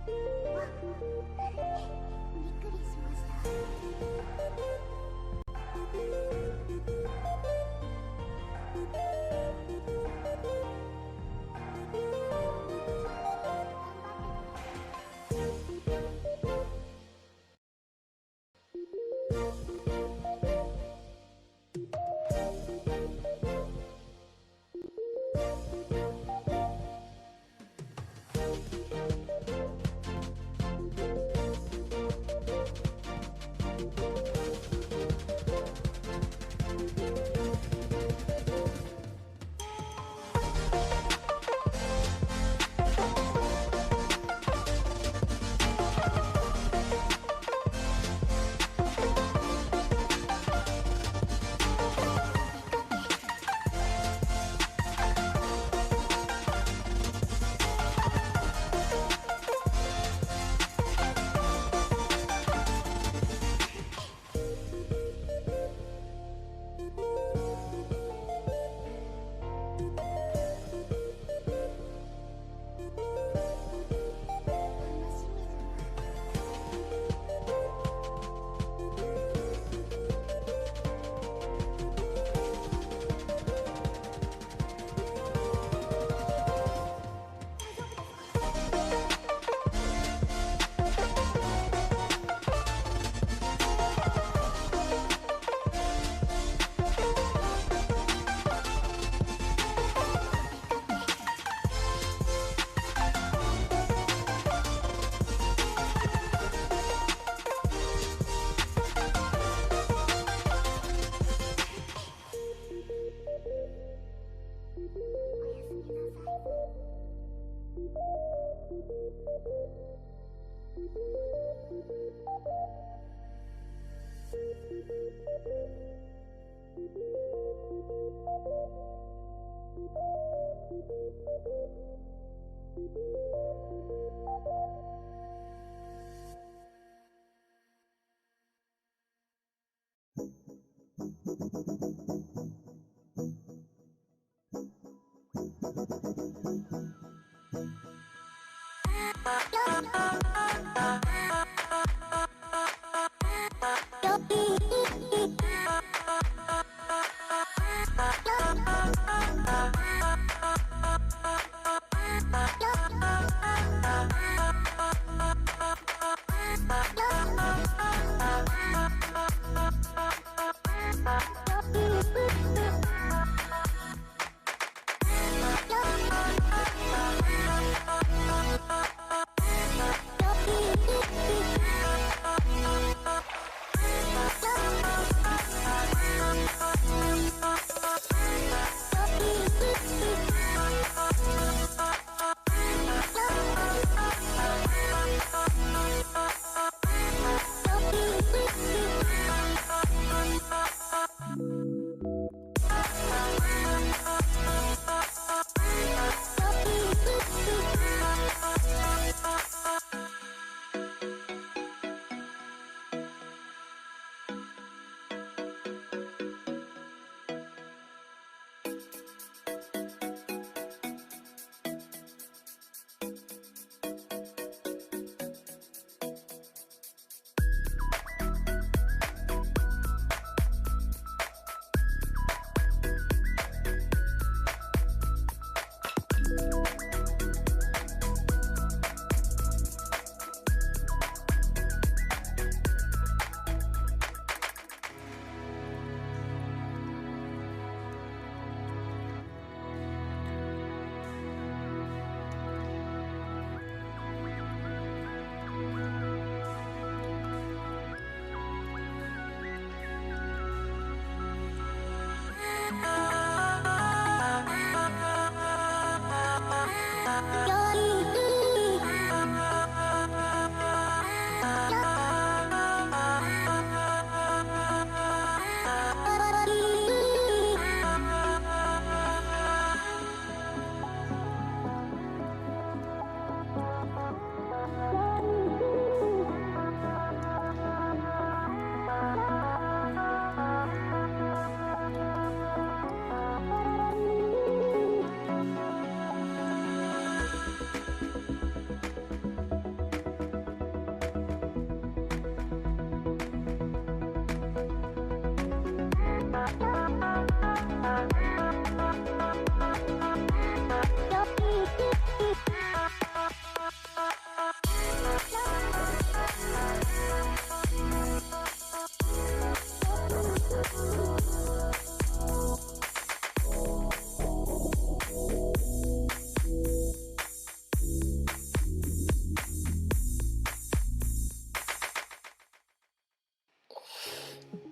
びっくりしました。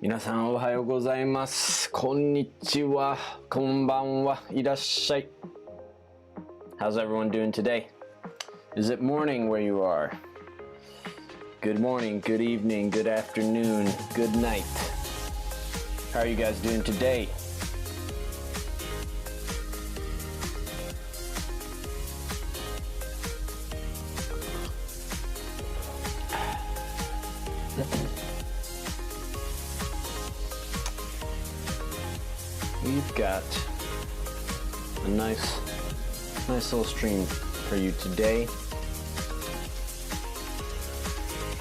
皆さんおはようございます。こんにちは。こんばんは。いらっしゃい。How's everyone doing today? Is it morning where you are? Good morning, good evening, good afternoon, good night. How are you guys doing today? We've got a nice little stream for you today.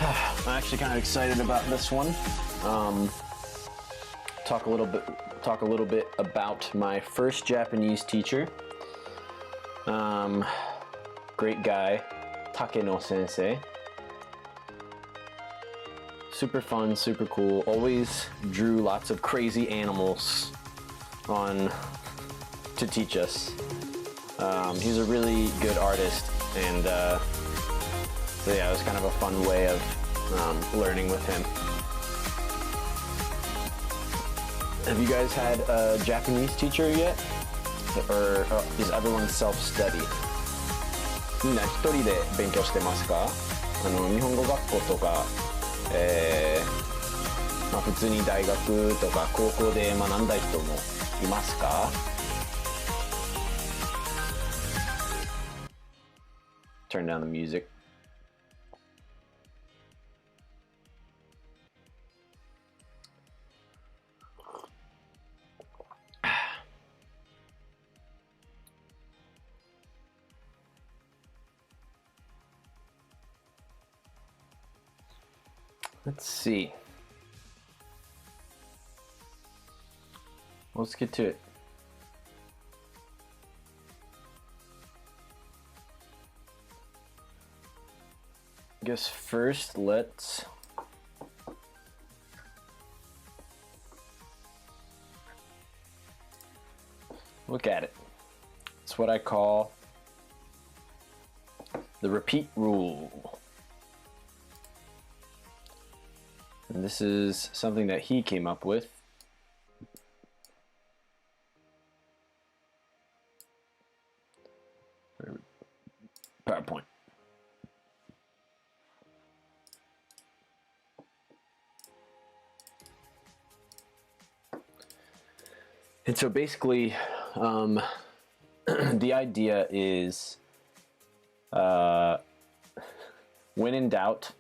I'm actually kind of excited about this one. Talk a little bit about my first Japanese teacher. Great guy, Takeno Sensei. Super fun, super cool. Always drew lots of crazy animals to teach us. He's a really good artist, and so yeah, it was kind of a fun way of learning with him. Have you guys had a Japanese teacher yet? Or is everyone self-study? みんな一人で勉強してますか？日本語学校とか、普通に大学とか高校で学んだ人もいますか？ Turn down the music. Let's see. Let's get to it. I guess first let's look at it. It's what I call the repeat rule. And this is something that he came up with. PowerPoint. And so basically, the idea is, when in doubt,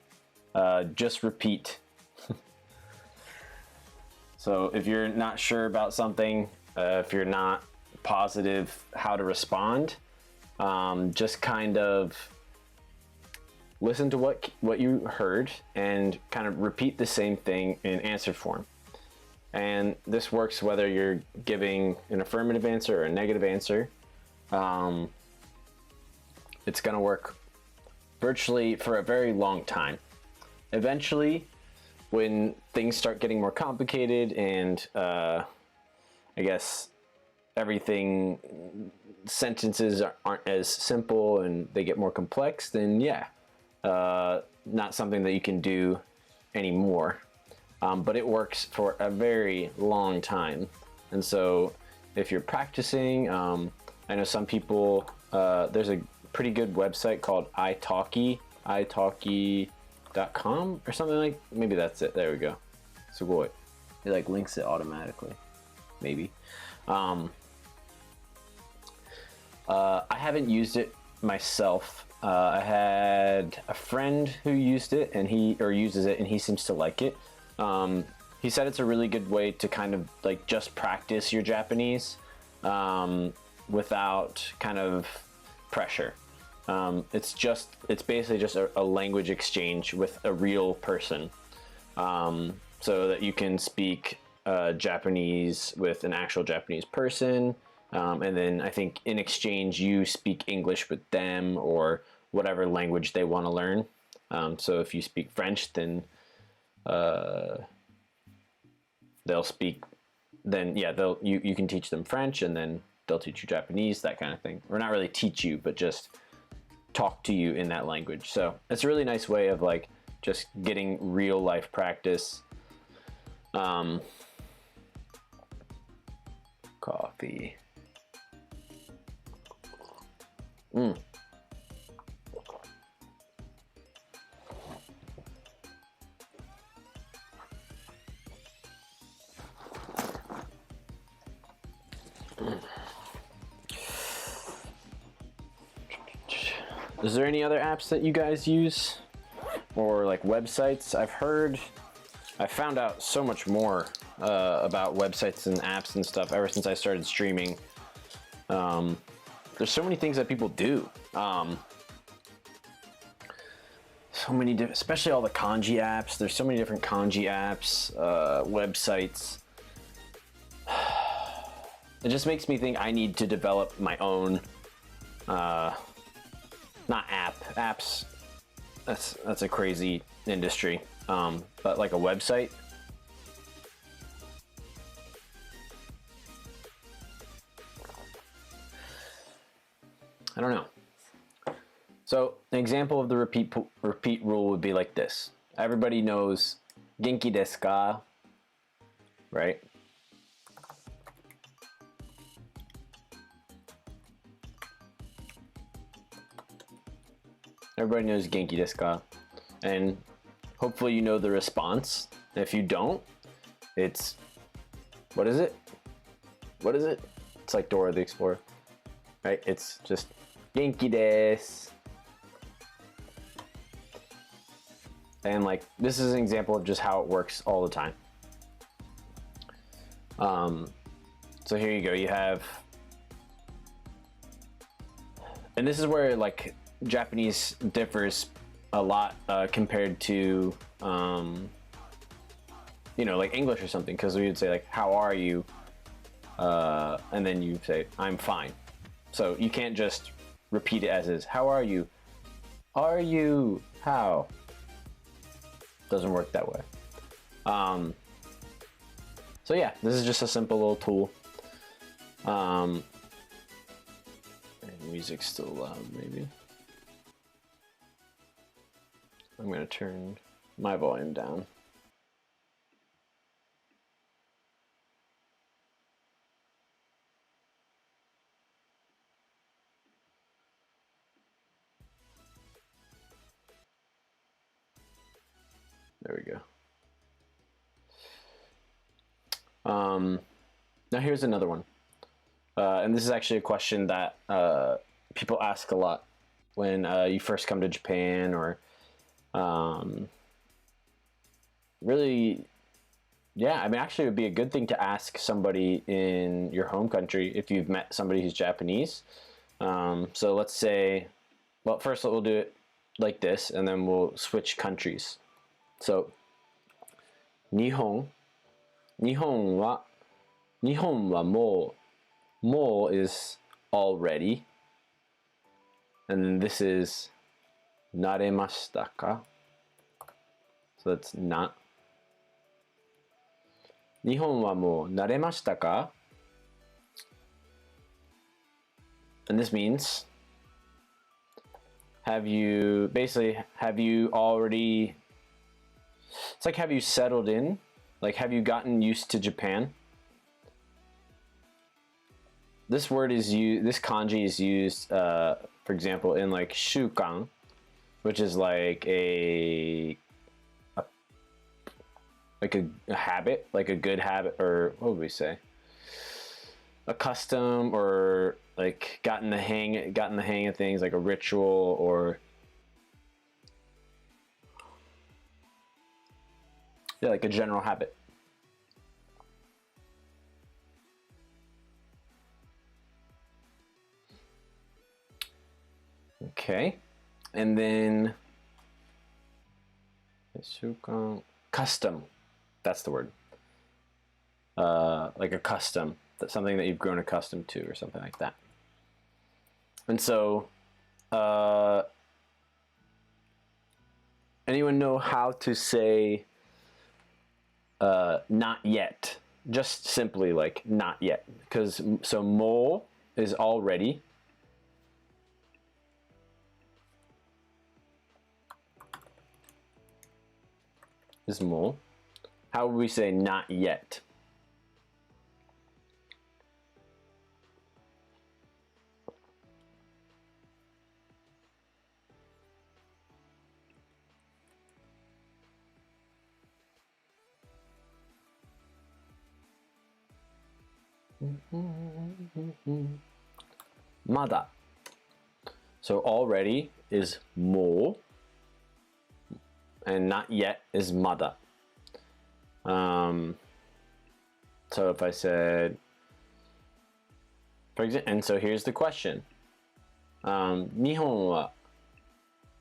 just repeat. So if you're not sure about something, if you're not positive how to respond, just kind of listen to what you heard and kind of repeat the same thing in answer form. And this works whether you're giving an affirmative answer or a negative answer. It's going to work virtually for a very long time. Eventually, when things start getting more complicated and I guess sentences aren't as simple and they get more complex, then yeah, not something that you can do anymore. But it works for a very long time. And so if you're practicing, I know some people, there's a pretty good website called italki.com or something like, maybe that's it. There we go. Sugoi. It like links it automatically. Maybe. I haven't used it myself. I had a friend who used it and uses it, and he seems to like it. He said it's a really good way to kind of like just practice your Japanese without kind of pressure. It's basically just a language exchange with a real person, so that you can speak Japanese with an actual Japanese person, and then I think in exchange you speak English with them or whatever language they want to learn. So if you speak French, then they'll speak. Then yeah, you can teach them French, and then they'll teach you Japanese, that kind of thing. Or not really teach you, but just talk to you in that language. So it's a really nice way of like just getting real life practice Coffee. Is there any other apps that you guys use? Or like websites? I found out so much more about websites and apps and stuff ever since I started streaming. There's so many things that people do. So many different, especially all the kanji apps. There's so many different kanji apps, websites. It just makes me think I need to develop my own, not apps. That's a crazy industry. But like a website. I don't know. So an example of the repeat rule would be like this. Everybody knows genki desu ka, right? Everybody knows genki desu ka. And hopefully you know the response. If you don't, it's, what is it? What is it? It's like Dora the Explorer, right? It's just genki desu. And like, this is an example of just how it works all the time. So here you go, you have, and this is where like Japanese differs a lot compared to, you know, like English or something, because we would say like, how are you? And then you say, I'm fine. So you can't just repeat it as is. How are you? Are you? How? Doesn't work that way. So yeah, this is just a simple little tool. And music's still loud, maybe. I'm gonna turn my volume down. There we go. Now here's another one. And this is actually a question that people ask a lot when you first come to Japan, or really, yeah, I mean, actually it would be a good thing to ask somebody in your home country if you've met somebody who's Japanese. So let's say, well, first we'll do it like this, and then we'll switch countries. So, 日本はもう is already, and then this is 慣れましたか? So that's not. 日本はもう慣れましたか? And this means, have you already, it's like, have you settled in? Like, have you gotten used to Japan? This word is used, this kanji is used, for example, in like shukan, which is like a habit, like a good habit, or what would we say? A custom, or like gotten the hang of things, like a ritual, or yeah, like a general habit. Okay, and then custom. That's the word. Like a custom, that's something that you've grown accustomed to, or something like that. And so, anyone know how to say not yet? Just simply like not yet, because so mo is already. Is mo. How would we say not yet? Mada. So already is mo, and not yet is mada. So if I said, for example, and so here's the question. 日本は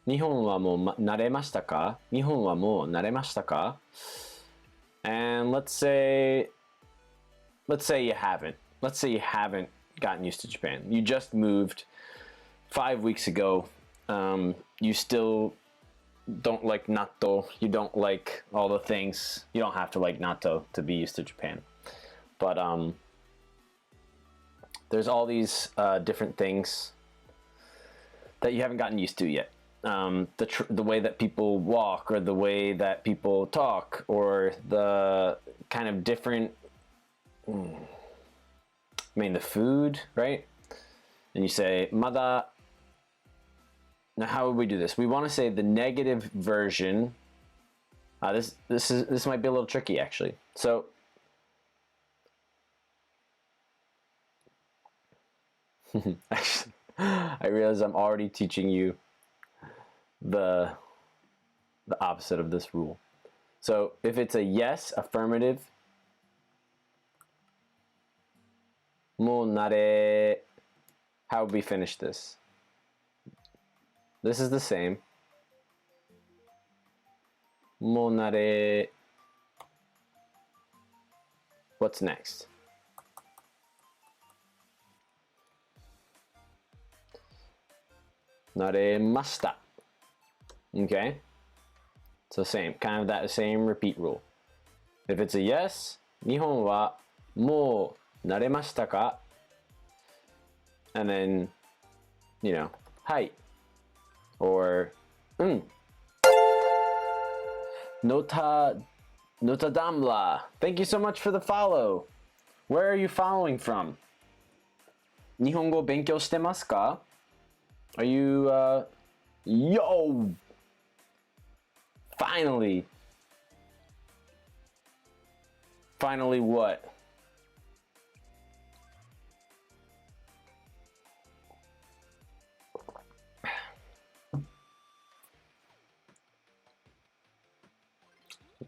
もう慣れましたか? 日本はもう慣れましたか? And let's say you haven't. Let's say you haven't gotten used to Japan. You just moved 5 weeks ago. You still don't like natto. You don't like all the things. You don't have to like natto to be used to Japan. But there's all these different things that you haven't gotten used to yet. The way that people walk, or the way that people talk, or the kind of different, the food, right? And you say, mada. Now, how would we do this? We want to say the negative version. This might be a little tricky, actually. So, actually, I realize I'm already teaching you the opposite of this rule. So, if it's a yes, affirmative, mo nare. How would we finish this? This is the same. Mo nare. What's next? Naremashita. Okay? So same, kind of that same repeat rule. If it's a yes, 日本はもう慣れましたか? And then, hi. Or, Nota Damla. Thank you so much for the follow. Where are you following from? 日本語勉強してますか? Are you, yo! Finally! Finally what?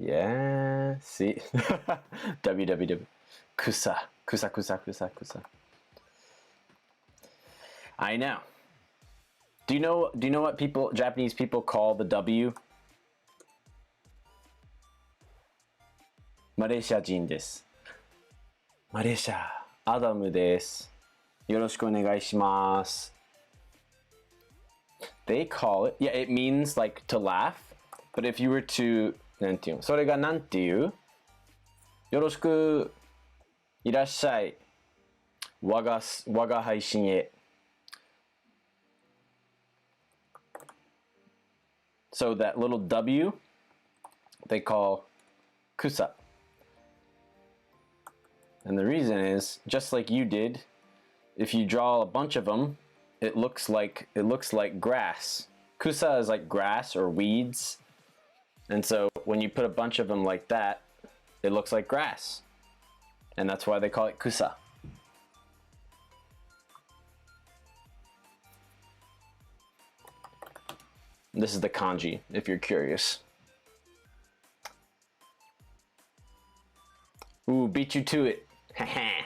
Yeah, see? www. Kusa. I know. Do you know what Japanese people call the W? Malaysia Jin desu. Malaysia. Adam desu. Yoroshiku onegai shimasu. They call it, yeah, it means like to laugh, but if you were to, なんていうの? それがなんていう? よろしくいらっしゃい。我が配信へ。So that little W, they call kusa. And the reason is, just like you did, if you draw a bunch of them, it looks like grass. Kusa is like grass or weeds. And so when you put a bunch of them like that, it looks like grass. And that's why they call it kusa. This is the kanji, if you're curious. Ooh, beat you to it. Haha.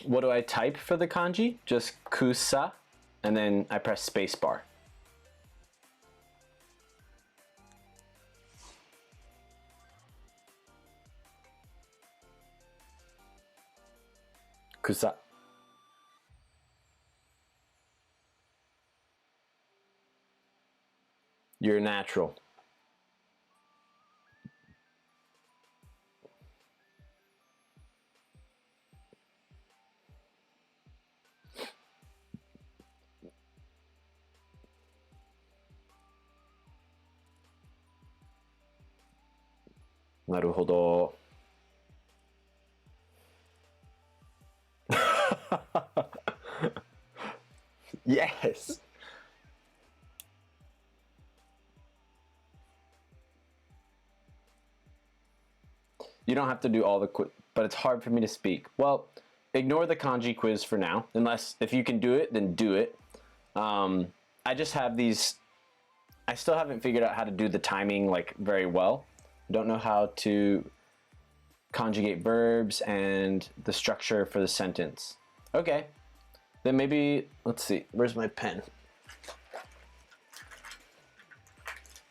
What do I type for the kanji? Just kusa, and then I press spacebar. Kusa. You're natural. なるほど。Yes. You don't have to do all the quiz, but it's hard for me to speak. Well, ignore the kanji quiz for now, unless if you can do it, then do it. I just have these. I still haven't figured out how to do the timing like very well. I don't know how to conjugate verbs and the structure for the sentence. Okay, then maybe let's see. Where's my pen?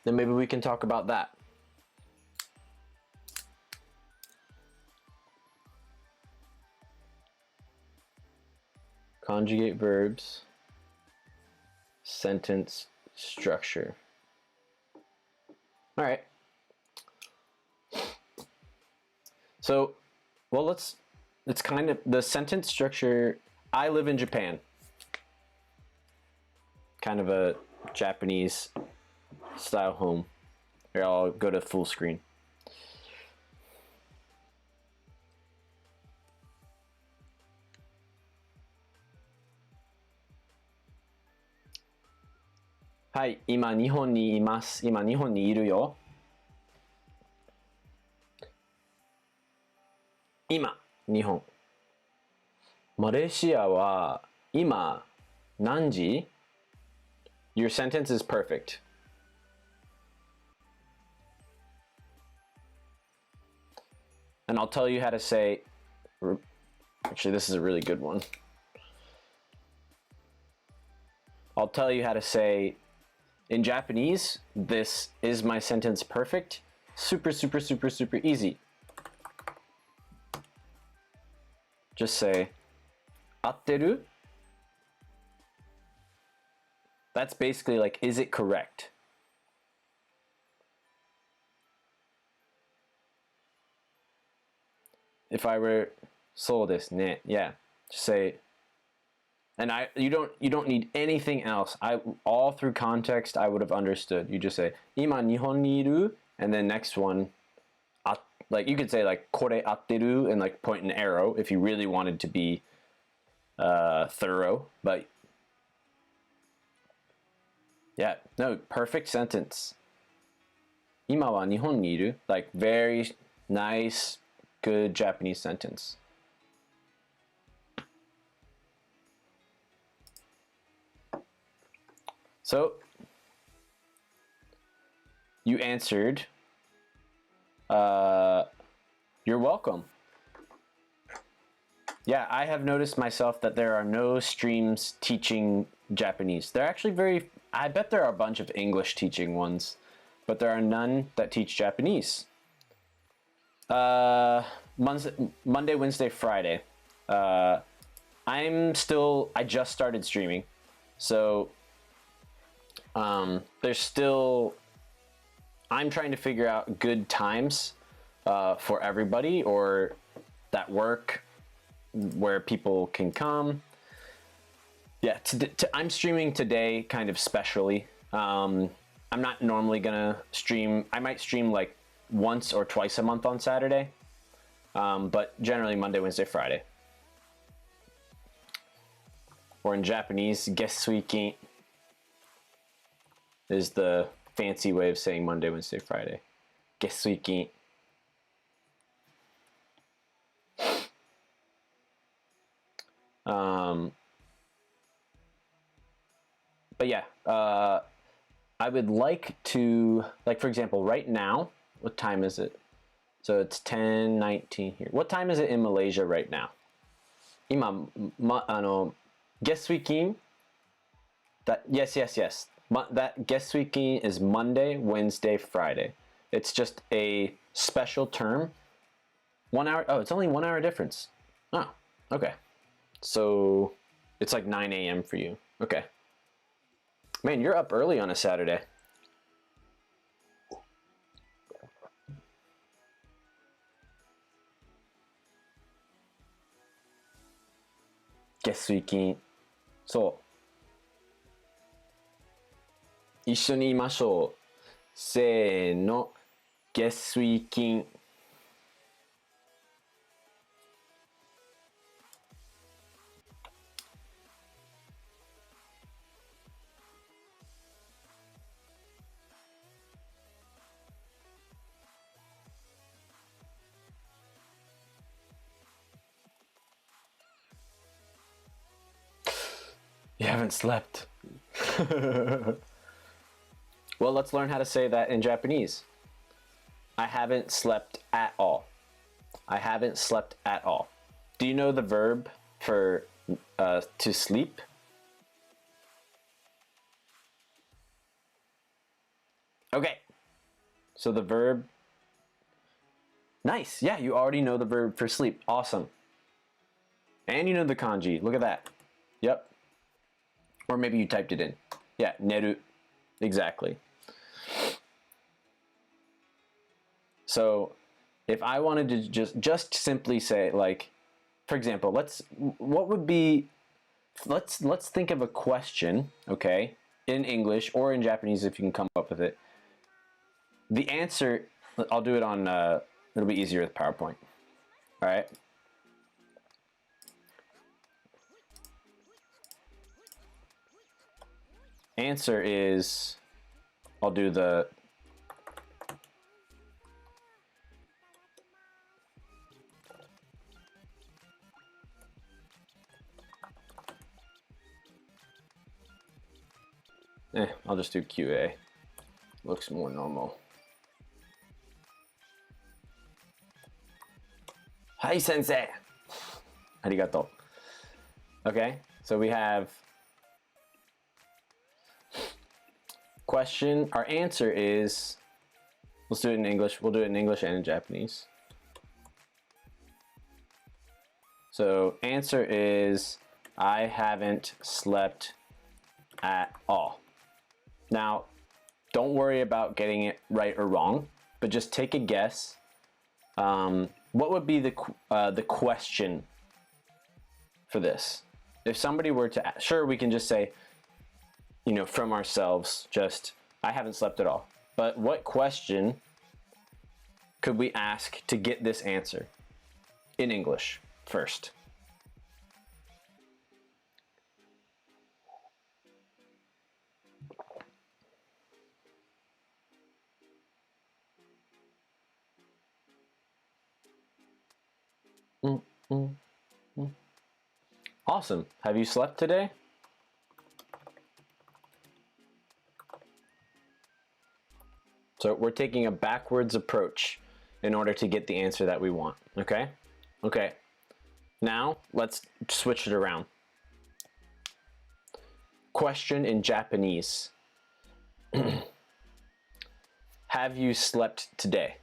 Then maybe we can talk about that. Conjugate verbs, sentence structure. All right. So, well, it's kind of the sentence structure. I live in Japan. Kind of a Japanese style home. Here, I'll go to full screen. Hi, 今日本にいます。今日本にいるよ。今、日本。マレーシアは今何時? Your sentence is perfect. And I'll tell you how to say, actually, this is a really good one. I'll tell you how to say, in Japanese, this is my sentence perfect. Super, super, super, super easy. Just say, 合ってる? That's basically like, is it correct? If I were, そうですね, yeah, just say, and you don't need anything else. All through context, I would have understood. You just say, 今日本にいる, and then next one, like you could say like, これ合ってる, and like point an arrow if you really wanted to be thorough, but yeah, no, perfect sentence. 今は日本にいる, like very nice, good Japanese sentence. So, you answered, you're welcome. Yeah, I have noticed myself that there are no streams teaching Japanese. They're actually I bet there are a bunch of English teaching ones, but there are none that teach Japanese. Monday, Wednesday, Friday. I just started streaming, so there's still, I'm trying to figure out good times for everybody, or that work where people can come. Yeah, I'm streaming today kind of specially. I'm not normally gonna stream. I might stream like once or twice a month on Saturday, but generally Monday, Wednesday, Friday. Or in Japanese, Gesuiki is the fancy way of saying Monday, Wednesday, Friday. Gesuiki. But yeah, I would like to, like for example, right now, what time is it? So it's 10:19 here. What time is it in Malaysia right now? 今、guest weekend. Yes. That guest weekend is Monday, Wednesday, Friday. It's just a special term. 1 hour. Oh, it's only 1 hour difference. Oh, okay. So it's like 9 a.m. for you. Okay. Man, you're up early on a Saturday. Guest weekend. そう。一緒にいましょう。せーの。Guest weekend. You haven't slept. Well, let's learn how to say that in Japanese. I haven't slept at all. I haven't slept at all. Do you know the verb for to sleep? Okay. So the verb. Nice. Yeah, you already know the verb for sleep. Awesome. And you know the kanji. Look at that. Yep. Or maybe you typed it in. Yeah, neru. Exactly. So if I wanted to just simply say, like, for example, let's think of a question, okay, in English or in Japanese if you can come up with it. The answer, I'll do it on it'll be easier with PowerPoint. All right. Answer is, I'll do the I'll just do QA. Looks more normal. Hi, sensei. Arigato. Okay, so we have question. Our answer is, let's do it in English. We'll do it in English and in Japanese. So answer is, I haven't slept at all. Now, don't worry about getting it right or wrong, but just take a guess. What would be the question for this? If somebody were to, sure, we can just say, you know, from ourselves, just, I haven't slept at all. But what question could we ask to get this answer in English first? Awesome. Have you slept today? So we're taking a backwards approach in order to get the answer that we want, okay? Okay. Now, let's switch it around. Question in Japanese. Have you slept today?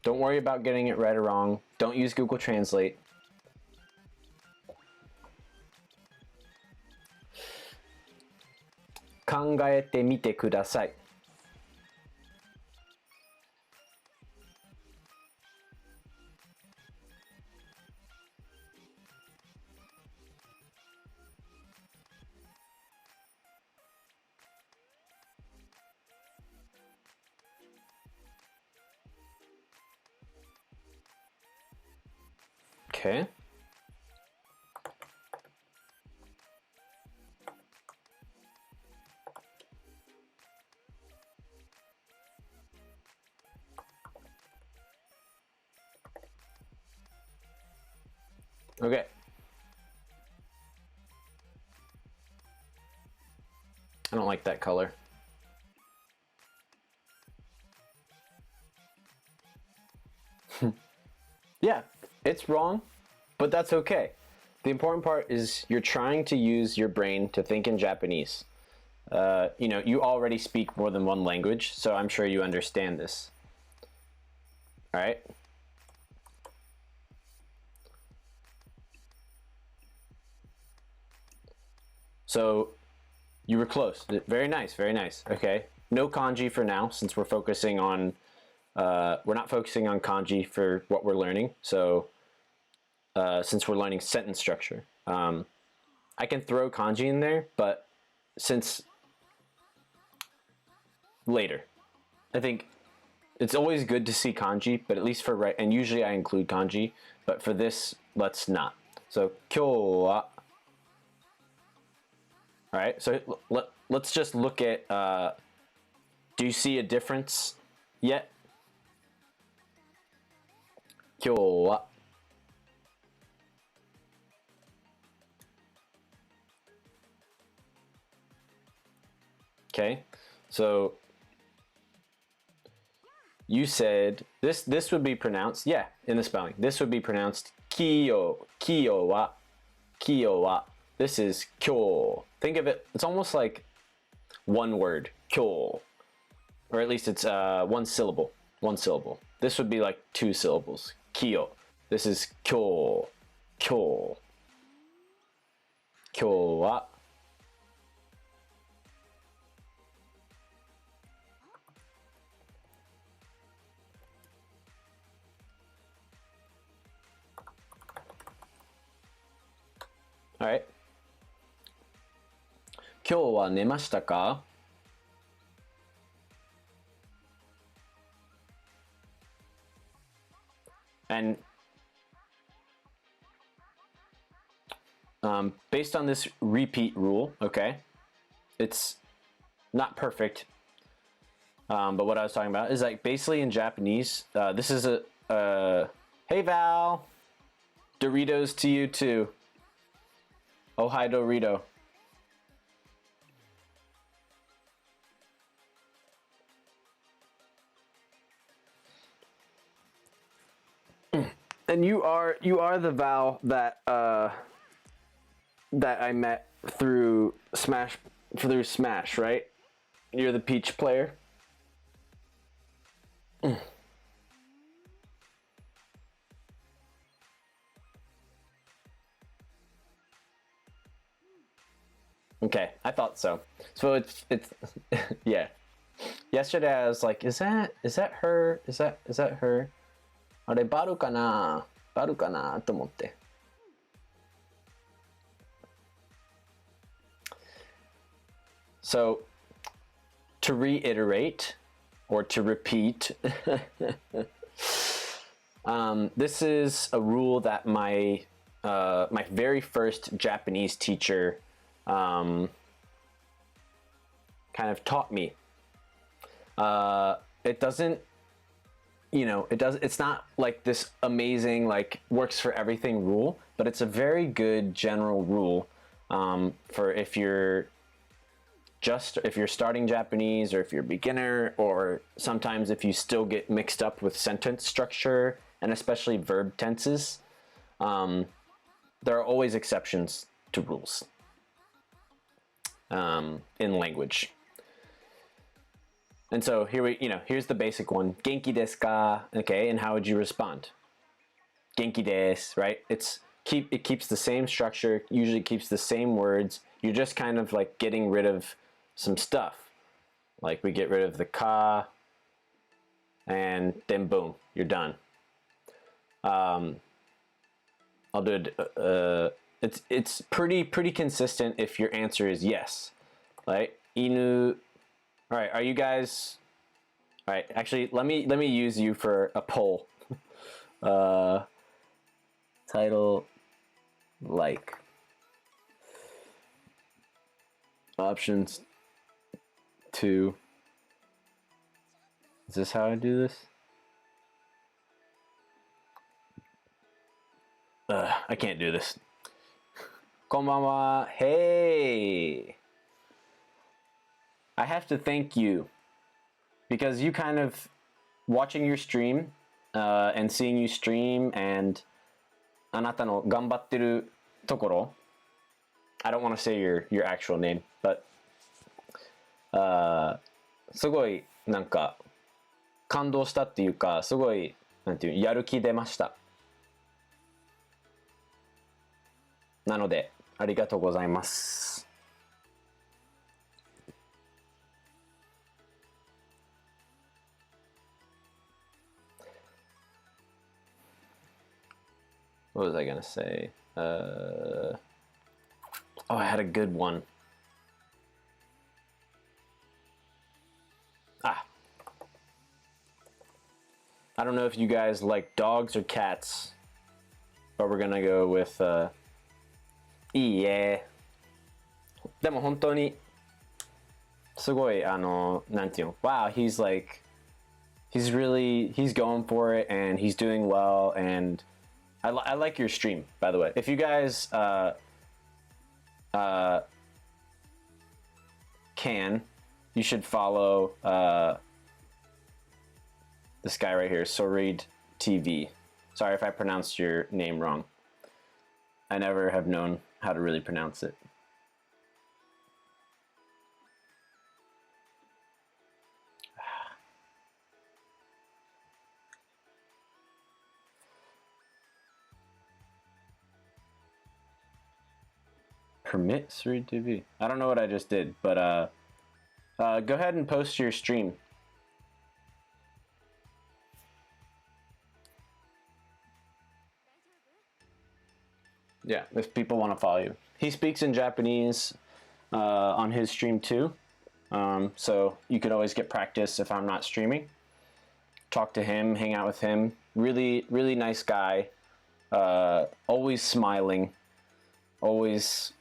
Don't worry about getting it right or wrong. Don't use Google Translate. Kangaete mite kudasai. Okay. Okay. I don't like that color. Yeah, it's wrong, but that's okay. The important part is you're trying to use your brain to think in Japanese. You know, you already speak more than one language, so I'm sure you understand this. All right? So you were close. Very nice, very nice. Okay. No kanji for now, since we're focusing on, we're not focusing on kanji for what we're learning. So since we're learning sentence structure, I can throw kanji in there, but since later, I think it's always good to see kanji, but at least for right, and usually I include kanji, but for this, let's not. So, kyo wa. All right, so let's just look at, do you see a difference yet? Kyo wa. Okay, so you said this would be pronounced, yeah, in the spelling. This would be pronounced kiyo wa. This is kyo. Think of it, it's almost like one word, kyo. Or at least it's one syllable. One syllable. This would be like two syllables. Kiyo. This is kyo. Kyo. Kyo wa. Alright. 今日は寝ましたか? And based on this repeat rule, okay, it's not perfect, but what I was talking about is like basically in Japanese, this is hey Val, Doritos to you too. Oh hi Dorito. And you are the Val that that I met through Smash, right? You're the Peach player. Okay, I thought so. So it's yeah. Yesterday I was like, is that her? Is that her? あれバルかなと思って。So, to reiterate or to repeat, this is a rule that my my very first Japanese teacher kind of taught me. It doesn't, it's not like this amazing, like works for everything rule, but it's a very good general rule for if you're starting Japanese, or if you're a beginner, or sometimes if you still get mixed up with sentence structure and especially verb tenses. There are always exceptions to rules in language. And so here's the basic one. Genki desu ka? Okay, and how would you respond? Genki desu, right? It keeps the same structure, usually keeps the same words. You're just kind of like getting rid of some stuff. Like we get rid of the ka, and then boom, you're done. I'll do it. It's pretty consistent if your answer is yes, right? Inu. All right, are you guys? All right, actually, let me use you for a poll. Title, like, options 2. Is this how I do this? I can't do this. Konbanwa. Hey. I have to thank you because you kind of watching your stream and seeing you stream and あなたの頑張ってるところ I don't want to say your actual name, but すごいなんか感動したっていうかすごいなんていうやる気出ました。なのでありがとうございます。What was I gonna say? Oh, I had a good one. I don't know if you guys like dogs or cats, but we're gonna go withいいえ。でも本当にすごいなんていうの Wow, he's going for it and he's doing well, and I like your stream, by the way. If you guys can you should follow this guy right here, Sorid TV. Sorry if I pronounced your name wrong. I never have known how to really pronounce it. Permit Sorid TV. I don't know what I just did, but go ahead and post your stream. Yeah, if people want to follow you. He speaks in Japanese on his stream too. So you could always get practice if I'm not streaming. Talk to him, hang out with him. Really, really nice guy. Always smiling. Always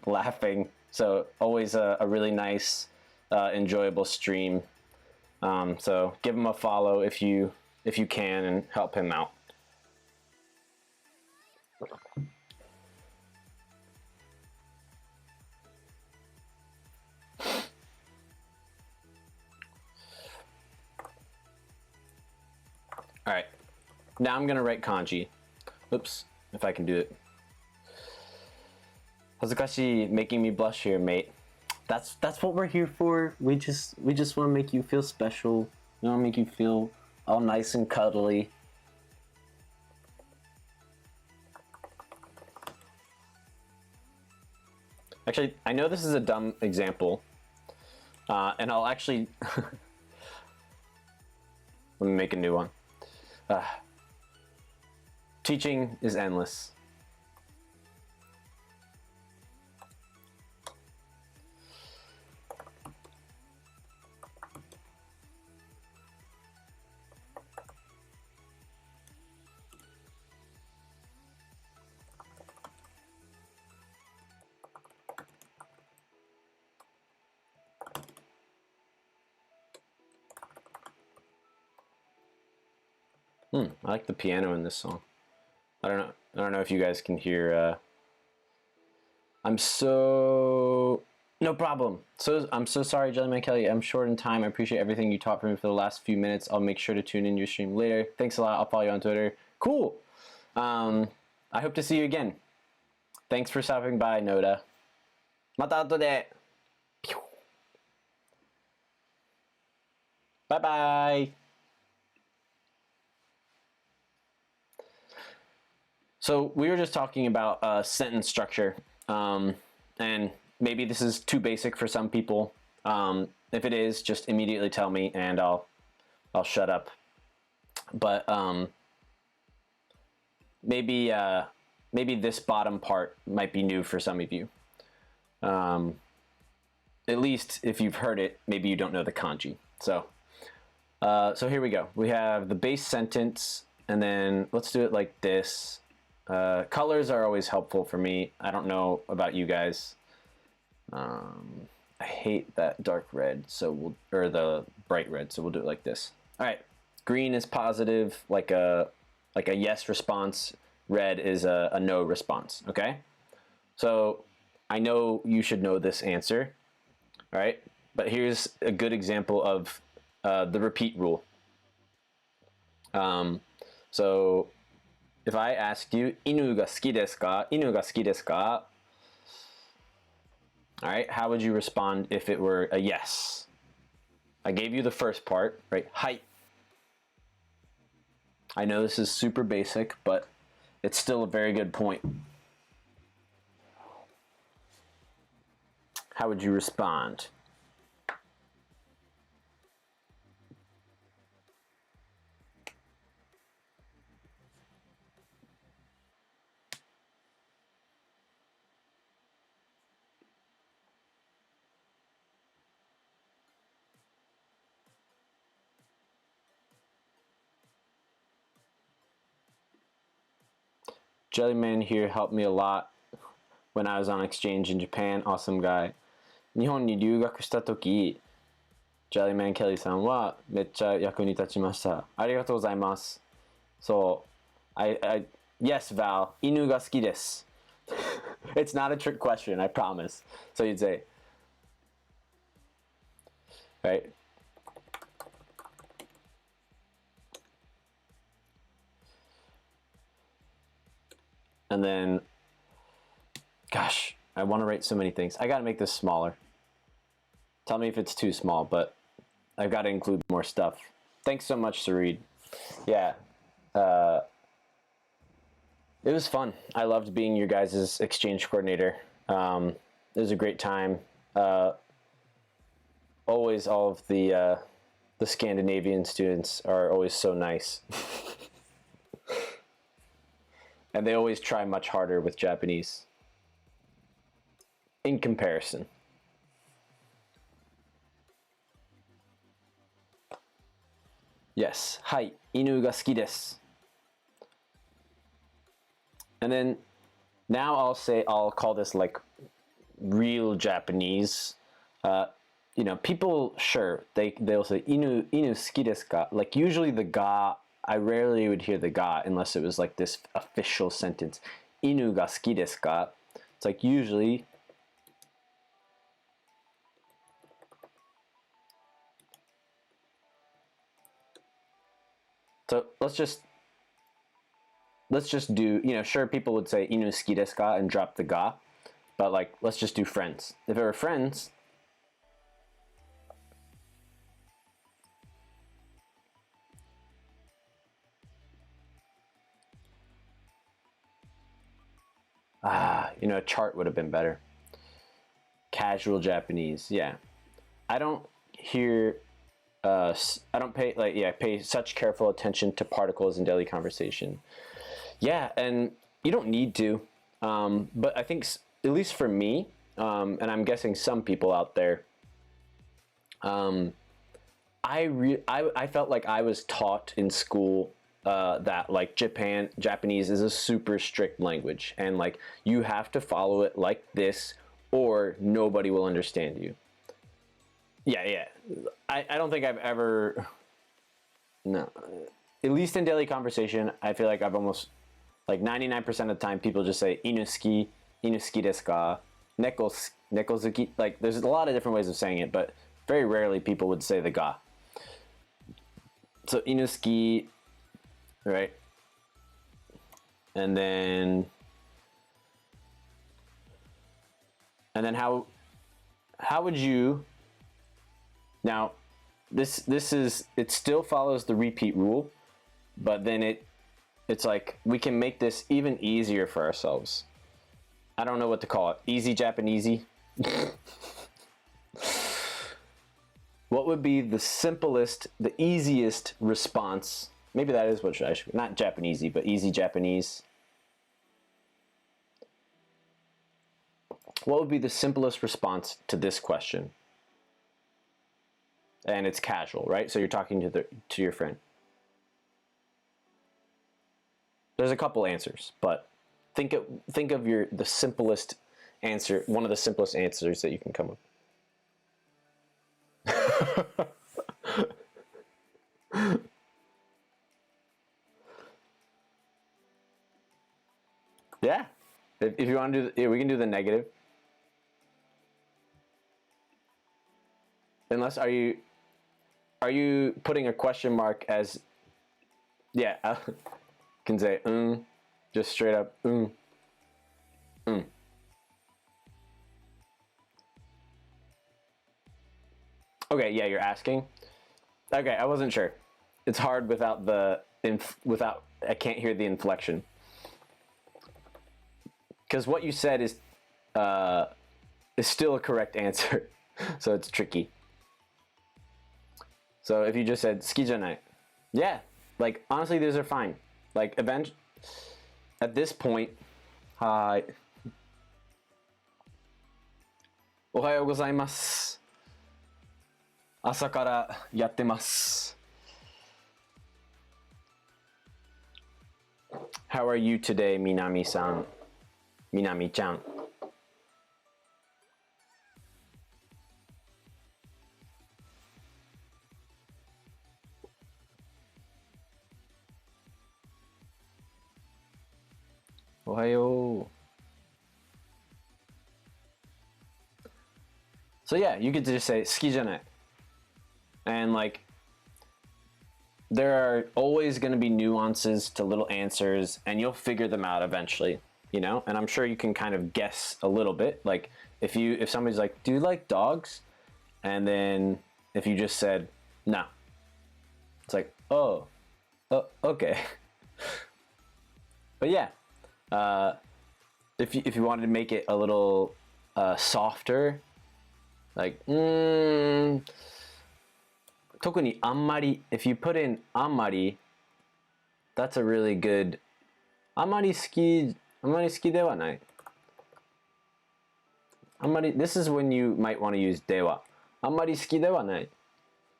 laughing. So always a really nice, enjoyable stream. So give him a follow if you can and help him out. All right, now I'm gonna write kanji. Oops, if I can do it. Hazakashi, making me blush here, mate. That's what we're here for. We just want to make you feel special. We want to make you feel all nice and cuddly. Actually, I know this is a dumb example, and I'll actually let me make a new one. Teaching is endless. I like the piano in this song. I don't know if you guys can hear. I'm so no problem. I'm so sorry, Jellyman Kelly. I'm short in time. I appreciate everything you taught for me for the last few minutes. I'll make sure to tune in your stream later. Thanks a lot. I'll follow you on Twitter. Cool. I hope to see you again. Thanks for stopping by, Noda. Mata ato de. Bye bye. So we were just talking about sentence structure, and maybe this is too basic for some people. If it is, just immediately tell me, and I'll shut up. But maybe this bottom part might be new for some of you. At least if you've heard it, maybe you don't know the kanji. So here we go. We have the base sentence, and then let's do it like this. Colors are always helpful for me. I don't know about you guys. I hate that dark red, or the bright red, so we'll do it like this. All right, green is positive, like a yes response. Red is a no response, okay? So I know you should know this answer, all right? But here's a good example of the repeat rule. So if I asked you, 犬が好きですか? 犬が好きですか? All right, how would you respond if it were a yes? I gave you the first part, right? はい. I know this is super basic, but it's still a very good point. How would you respond? Jellyman here helped me a lot when I was on exchange in Japan. Awesome guy. 日本に留学した時、Jellyman Kelly さんはめっちゃ役に立ちました。ありがとうございます。So, yes, Val, 犬が好きです。It's not a trick question, I promise. So you'd say, right? And then, gosh, I want to write so many things. I got to make this smaller. Tell me if it's too small, but I've got to include more stuff. Thanks so much, Sareed. Yeah. It was fun. I loved being your guys' exchange coordinator. It was a great time. Always all of the Scandinavian students are always so nice. And they always try much harder with Japanese. In comparison. Yes. はい。犬が好きです。And then now I'll call this like real Japanese. You know, people, sure, they'll say inu suki desu ka? Like usually the ga, I rarely would hear the ga unless it was like this official sentence. Inu ga suki desu ka? It's like usually so let's just do, you know, sure, people would say inu suki desu ka and drop the ga, but like let's just do friends. If it were friends, you know, a chart would have been better. Casual Japanese, yeah. I don't hear, I don't pay, like, yeah, pay such careful attention to particles in daily conversation. Yeah, and you don't need to, but I think, at least for me, and I'm guessing some people out there, I felt like I was taught in school that like Japanese is a super strict language, and like you have to follow it like this or nobody will understand you. Yeah. I don't think I've ever, no, at least in daily conversation, I feel like I've almost, like 99% of the time people just say inuski desu ka, nekozuki. Like there's a lot of different ways of saying it, but very rarely people would say the ga. So inuski, right? And then how would you, now this is, it still follows the repeat rule, but then it's like we can make this even easier for ourselves. I don't know what to call it. Easy Japanesey. What would be the simplest, the easiest response? Maybe that is what I should, not Japanesey, but easy Japanese. What would be the simplest response to this question? And it's casual, right? So you're talking to your friend. There's a couple answers, but think of the simplest answer, one of the simplest answers that you can come up with. Yeah. If you want to do, yeah, we can do the negative. Unless, are you putting a question mark as, yeah, can say just straight up Okay, yeah, you're asking. Okay, I wasn't sure. It's hard without the I can't hear the inflection. Because what you said is still a correct answer, so it's tricky. So if you just said "suki janai," yeah, like honestly, these are fine. Like at this point, hi, おはようございます。朝からやってます。How are you today, Minami-san? Minami-chan. Ohayo. So yeah, you could just say "suki janai." And like, there are always going to be nuances to little answers, and you'll figure them out eventually, you know? And I'm sure you can kind of guess a little bit. Like if somebody's like, do you like dogs? And then if you just said, no, it's like, oh, okay. But yeah, if you wanted to make it a little softer, like, 特にあんまり if you put in あんまり that's a really good あんまり好きではないあんまり this is when you might want to use ではあんまり好きではない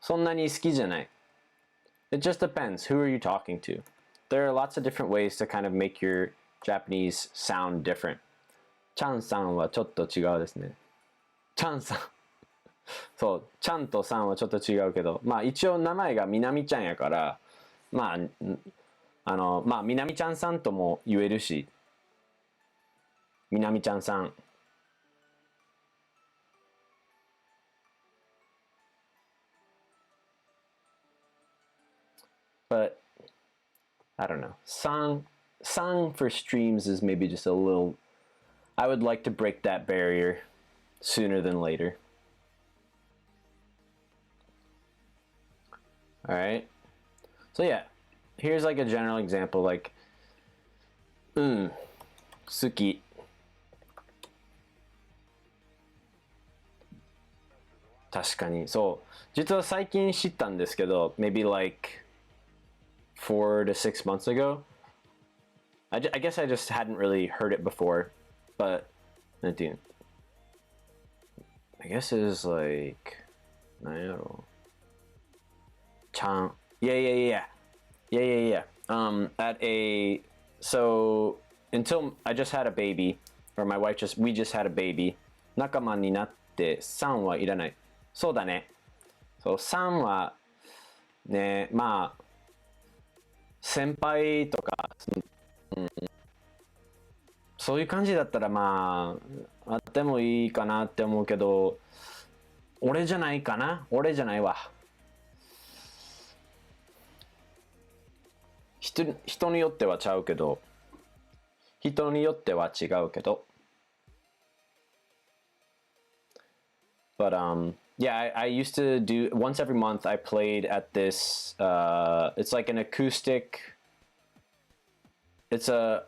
そんなに好きじゃない it just depends who are you talking to there are lots of different ways to kind of make your Japanese sound different チャンさんはちょっと違うですねチャンさんそう、ちゃんとさんはちょっと違うけど、まあ一応名前がみなみちゃんやから、まあ、まあみなみちゃんさんとも言えるし、みなみちゃんさん。But, I don't know. Sang for streams is maybe just a little, I would like to break that barrier sooner than later. All right. So yeah, here's like a general example like, suki. Tashikani. So, 実は最近知ったんですけど maybe like 4 to 6 months ago. I guess I just hadn't really heard it before, but I guess it was like, なんやろう Chan. Yeah. So until I just had a baby, or my wife we just had a baby. 仲間になって3はいらない。そうだね。そう3はね、まあ先輩とか、そういう感じだったらまああってもいいかなって思うけど、俺じゃないかな。俺じゃないわ。人によってはちゃうけど人によっては違うけど But yeah, I used to do once every month I played at this it's like an acoustic it's a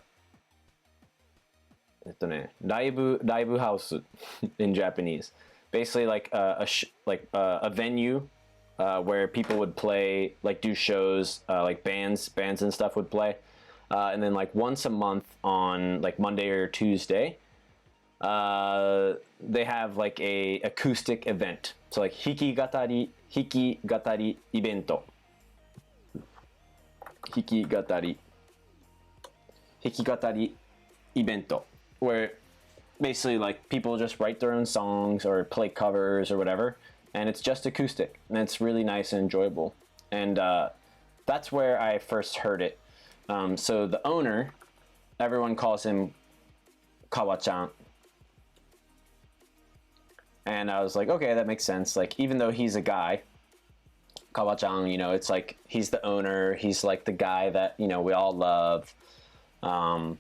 ライブハウス in Japanese basically like a venue where people would play, like do shows, like bands and stuff would play. And then like once a month on like Monday or Tuesday, they have like a acoustic event. So like hikigatari ibento. Hikigatari ibento. Where basically like people just write their own songs or play covers or whatever. And it's just acoustic, and it's really nice and enjoyable. And that's where I first heard it. So the owner, everyone calls him Kawa-chan. And I was like, okay, that makes sense. Like, even though he's a guy, Kawa-chan, you know, it's like he's the owner. He's like the guy that, you know, we all love. But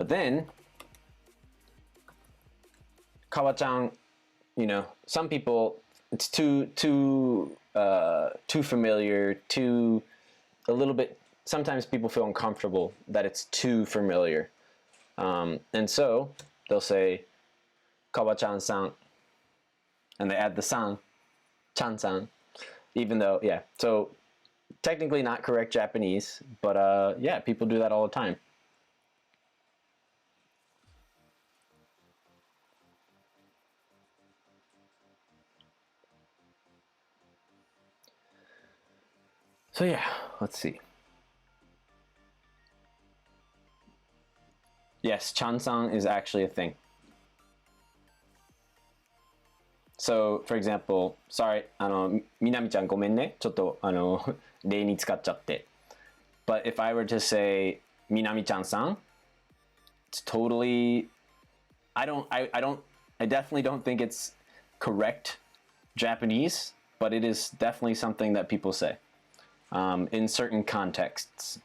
then, Kawa-chan, you know, some people it's too familiar, a little bit. Sometimes people feel uncomfortable that it's too familiar, and so they'll say Kawa-chan-san, and they add the san, chan-san, even though yeah. So technically not correct Japanese, but yeah, people do that all the time. So yeah, let's see. Yes, Chan-san is actually a thing. So, for example, sorry, みなみちゃんごめんね。ちょっと例に使っちゃって。But if I were to say みなみちゃんさん, it's totally I definitely don't think it's correct Japanese. but it is definitely something that people say in certain contexts.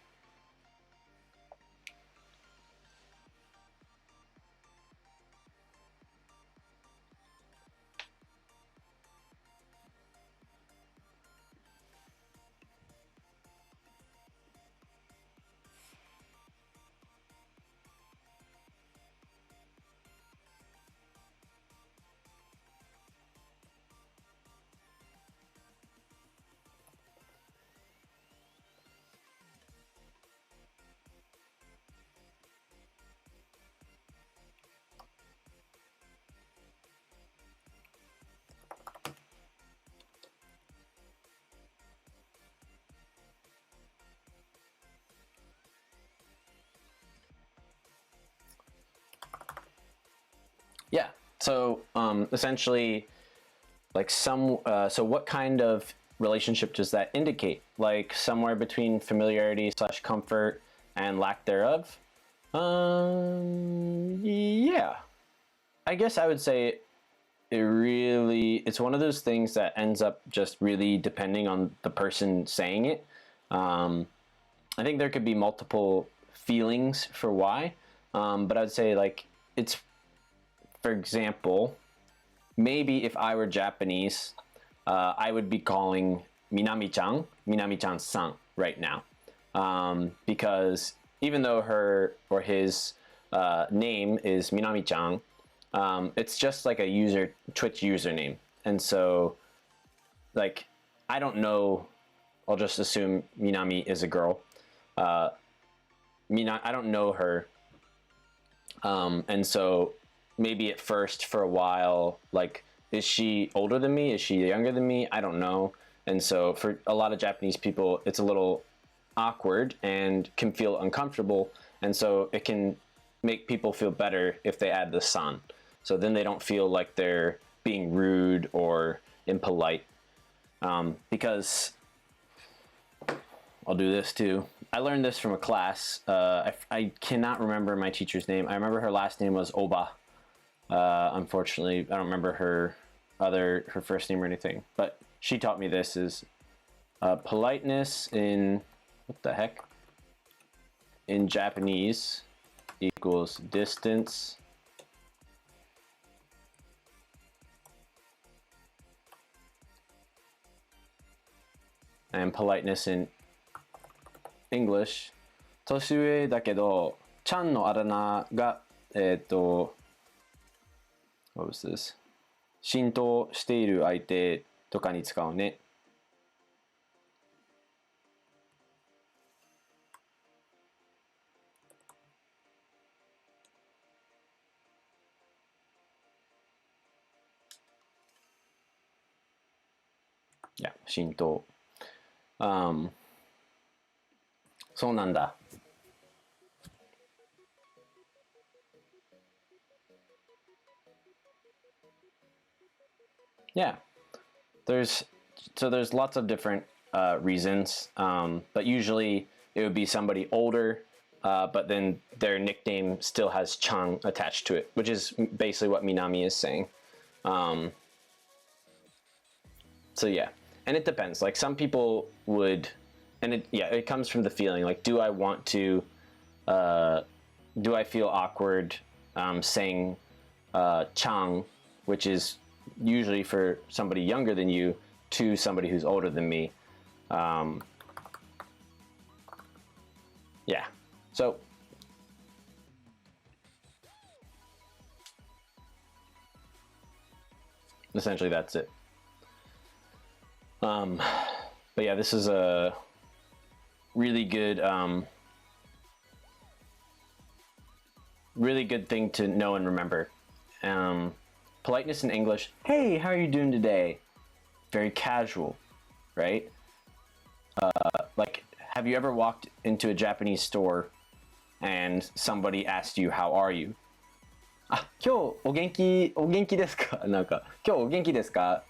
Yeah. So essentially, like so what kind of relationship does that indicate? Like somewhere between familiarity / comfort and lack thereof? Yeah. I guess I would say it's one of those things that ends up just really depending on the person saying it. I think there could be multiple feelings for why, but I would say like it's, for example, maybe if I were Japanese, I would be calling Minami-chan right now, because even though her or his name is Minami-chan, it's just like a Twitch username, and so like I don't know. I'll just assume Minami is a girl. I don't know her, and so maybe at first for a while, like, is she older than me? Is she younger than me? I don't know. And so for a lot of Japanese people, it's a little awkward and can feel uncomfortable. And so it can make people feel better if they add the san. So then they don't feel like they're being rude or impolite. Because I'll do this too. I learned this from a class. I cannot remember my teacher's name. I remember her last name was Oba. Unfortunately, I don't remember her first name or anything. But she taught me this is politeness in, what the heck? In Japanese equals distance and politeness in English. 年上だけど、ちゃんのあだ名が、what was this? 浸透している相手とかに使うね。Yeah, 浸透。そうなんだ。Yeah, there's lots of different reasons, but usually it would be somebody older, but then their nickname still has Chang attached to it, which is basically what Minami is saying. So yeah, and it depends. Like some people would, and it comes from the feeling. Like, do I want to? Do I feel awkward saying Chang, which is usually for somebody younger than you, to somebody who's older than me? Yeah, so essentially that's it. But yeah, this is a really good thing to know and remember. Politeness in English: hey, how are you doing today? Very casual, right? Like, have you ever walked into a Japanese store and somebody asked you, how are you? あ、今日お元気ですか？なんか、今日お元気ですか？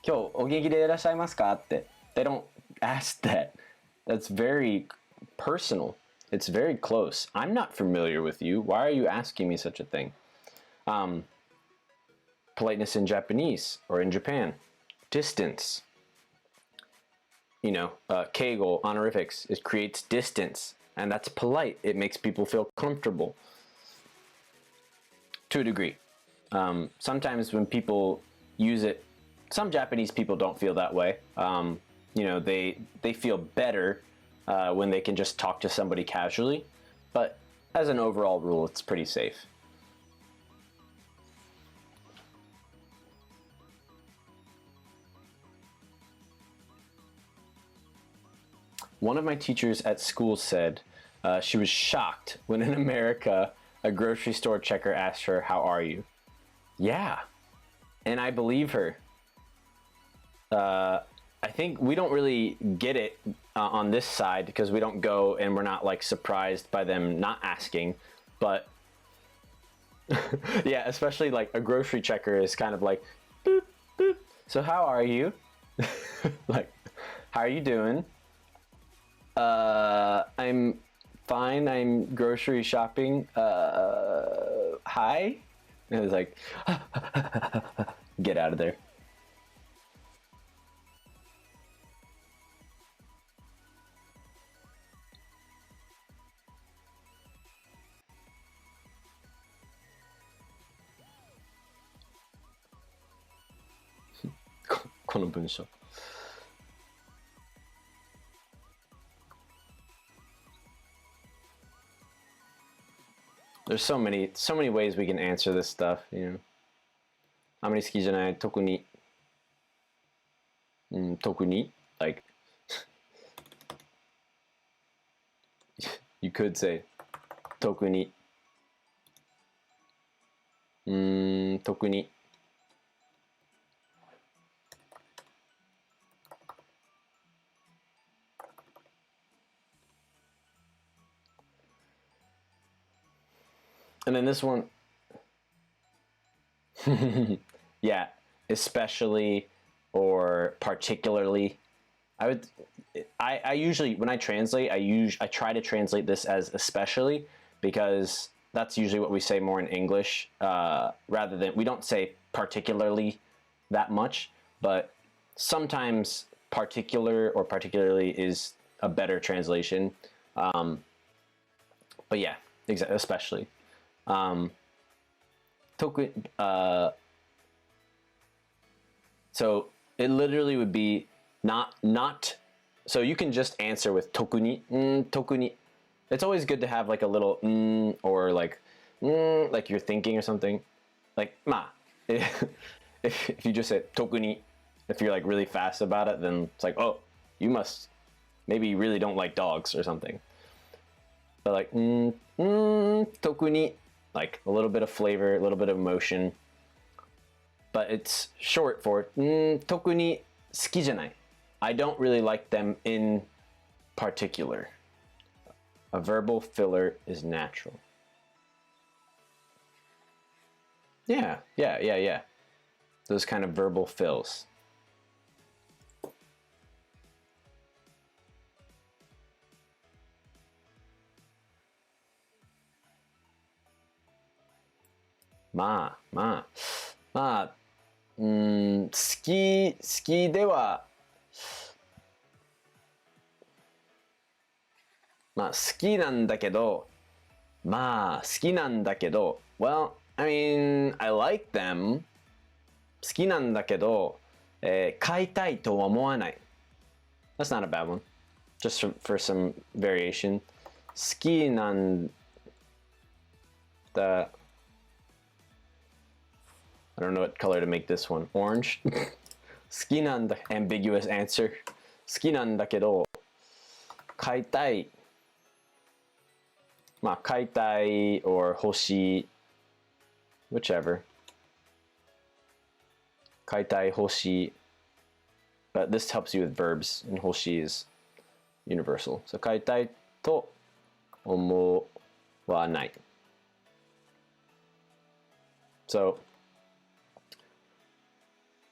今日お元気でいらっしゃいますかって。They don't ask that. That's very personal. It's very close. I'm not familiar with you. Why are you asking me such a thing? Politeness in Japanese or in Japan: distance. keigo, honorifics, it creates distance, and that's polite. It makes people feel comfortable to a degree. Sometimes when people use it, some Japanese people don't feel that way. They feel better when they can just talk to somebody casually, but as an overall rule, it's pretty safe. One of my teachers at school said she was shocked when in America a grocery store checker asked her, "How are you?" Yeah, and I believe her. I think we don't really get it on this side because we don't go and we're not like surprised by them not asking. But yeah, especially like a grocery checker is kind of like, boop, boop. So how are you? Like, how are you doing? I'm fine. I'm grocery shopping. Hi. And it was like, get out of there.ここの文章。There's so many ways we can answer this stuff, you know. あまり好きじゃない、特に、特に like you could say 特に、特に。And then this one, yeah, especially or particularly. I usually, when I translate, I try to translate this as especially, because that's usually what we say more in English, rather than, we don't say particularly that much, but sometimes particular or particularly is a better translation. But yeah, especially. So it literally would be not. So you can just answer with tokuni, tokuni. It's always good to have like a little or like you're thinking or something. Like ma, if you just say tokuni, if you're like really fast about it, then it's like, oh, you must, maybe you really don't like dogs or something. But like tokuni, like a little bit of flavor, a little bit of emotion. But it's short for 特に好きじゃない. I don't really like them in particular. A verbal filler is natural. Yeah. Those kind of verbal fills. Ma. 好きでは、まあ好きなんだけど、well, I mean, I like them. 好きなんだけど、買いたいとは思わない。That's not a bad one. Just for some variation. 好きなんだ。I don't know what color to make this one. Orange? 好きなんだ, ambiguous answer. 好きなんだけど、買いたい。まあ、買いたい or 欲しい。whichever. 買いたい、欲しい。But this helps you with verbs, and 欲しい is universal. So 買いたいと思わない。So,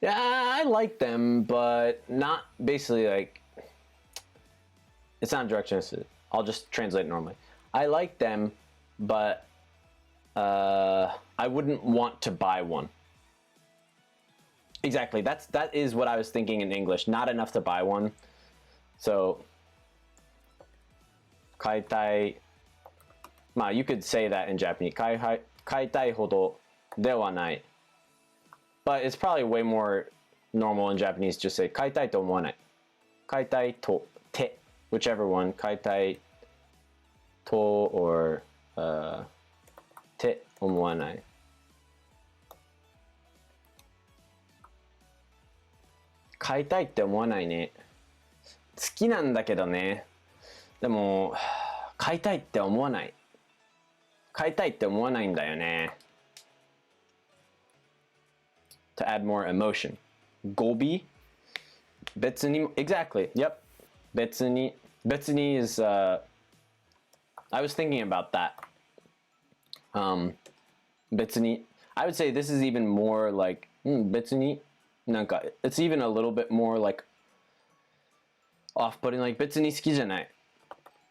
yeah, I like them, but not basically like, it's not direct translation. I'll just translate normally. I like them, but I wouldn't want to buy one. Exactly. That is what I was thinking in English. Not enough to buy one. So, 買いたい you could say that in Japanese. 買いたいほどではない But it's probably way more normal in Japanese to say 買いたいと思わない買いたいとて whichever one 買いたいと or て思わない買いたいって思わないね好きなんだけどねでも買いたいって思わない買いたいって思わないんだよね To add more emotion 語尾別に exactly yep 別に is I was thinking about that 別に I would say this is even more like 別になんか it's even a little bit more like off-putting like 別に好きじゃない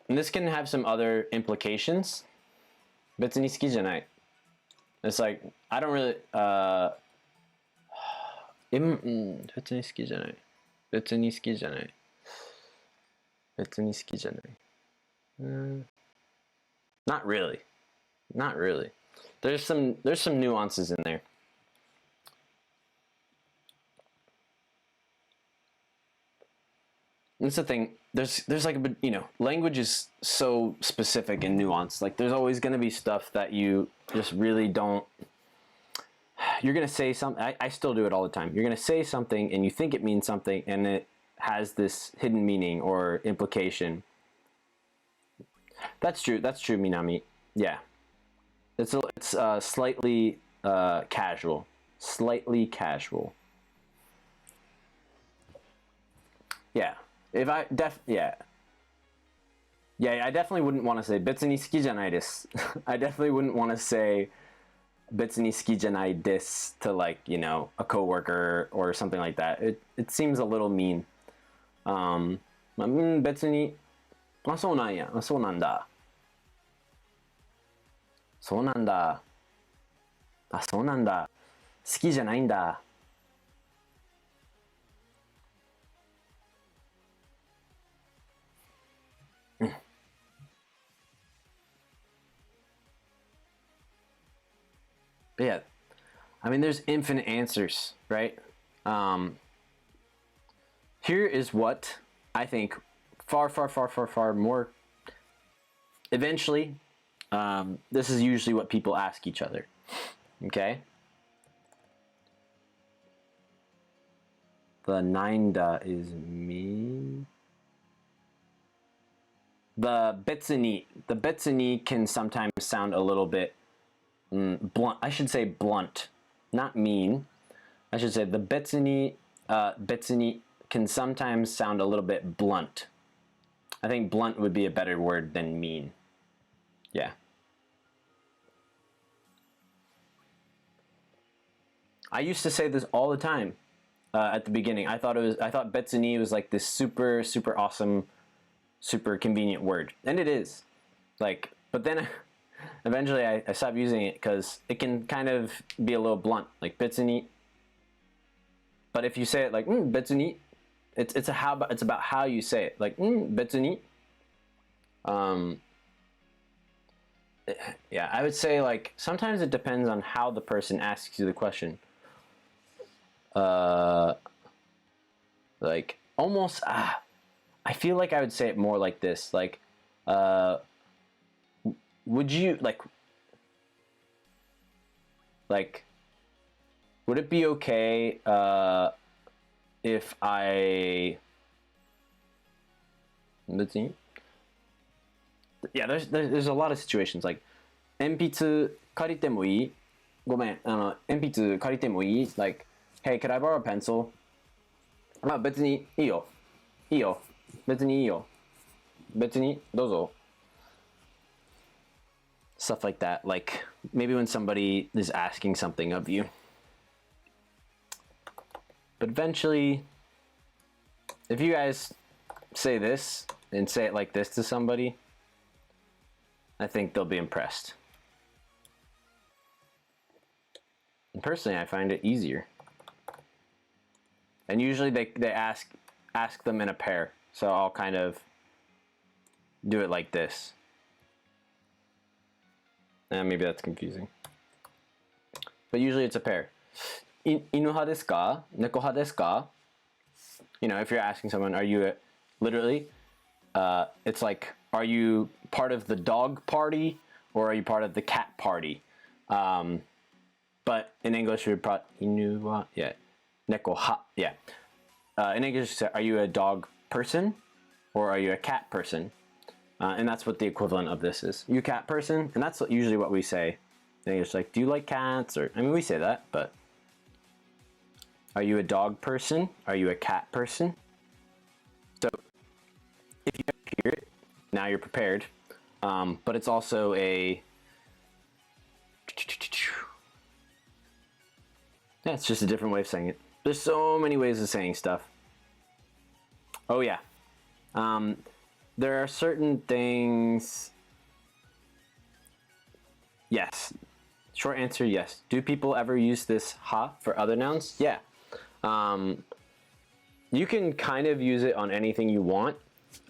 and this can have some other implications 別に好きじゃない it's like I don't really 別に好きじゃない別に好きじゃない別に好きじゃないNot really not really there's some nuances in there That's the thing. There's like language is so specific and nuanced. Like there's always going to be stuff that you just really don't. You're going to say something. I still do it all the time. You're going to say something and you think it means something, and it has this hidden meaning or implication. That's true. That's true, Minami. Yeah, it's slightly casual. Slightly casual. Yeah. If I yeah, I definitely wouldn't want to say 別に好きじゃないです I definitely wouldn't want to say 別に好きじゃないです to like a coworker or something like that. It seems a little mean. 別にそうなんやそうなんだそうなんだそうなんだ好きじゃないんだBut yeah, I mean, there's infinite answers, right? Here is what I think far more. Eventually, this is usually what people ask each other. Okay? The 9da is me. The betsuni can sometimes sound a little bit blunt. I should say blunt, not mean. I should say the betsuni can sometimes sound a little bit blunt. I think blunt would be a better word than mean. Yeah. I used to say this all the time at the beginning. I thought betsuni was like this super awesome, super convenient word, and it is. Like, but then eventually I stopped using it because it can kind of be a little blunt, like betsuni. But if you say it like betsuni, it's about how you say it, like betsuni. Yeah, I would say like sometimes it depends on how the person asks you the question. Like almost I feel like I would say it more like this, like would you like would it be okay if I yeah, there's a lot of situations like 鉛筆借りてもいいごめん鉛筆借りてもいい like hey could I borrow a pencil まあ別にいいよいいよ別にいいよ別にどうぞ stuff like that like maybe when somebody is asking something of you but eventually if you guys say this and say it like this to somebody I think they'll be impressed. And personally, I find it easier. And usually they ask them in a pair. So I'll kind of do it like this. Maybe that's confusing. But usually it's a pair. Inu ha desu ka? Neko ha desu ka? You know, if you're asking someone, are you literally, it's like, are you part of the dog party or are you part of the cat party? But in English, we probably inu wa, yeah, neko ha, yeah. In English, are you a dog person or are you a cat person? And that's what the equivalent of this is. You a cat person? And that's usually what we say. In English, like, do you like cats? Or, I mean, we say that, but are you a dog person? Are you a cat person? So if you hear it, now you're prepared. But it's also a, yeah, it's just a different way of saying it. There's so many ways of saying stuff. Oh yeah. There are certain things. Yes. Short answer, yes. Do people ever use this ha for other nouns? Yeah. You can kind of use it on anything you want.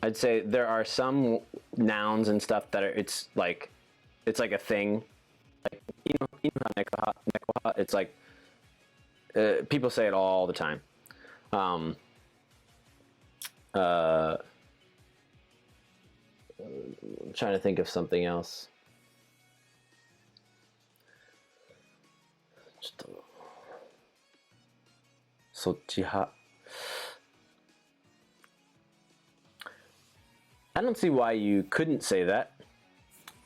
I'd say there are some nouns and stuff that are, it's like a thing. Like, nekoha, it's like, people say it all the time. I'm trying to think of something else. Sochiha. I don't see why you couldn't say that.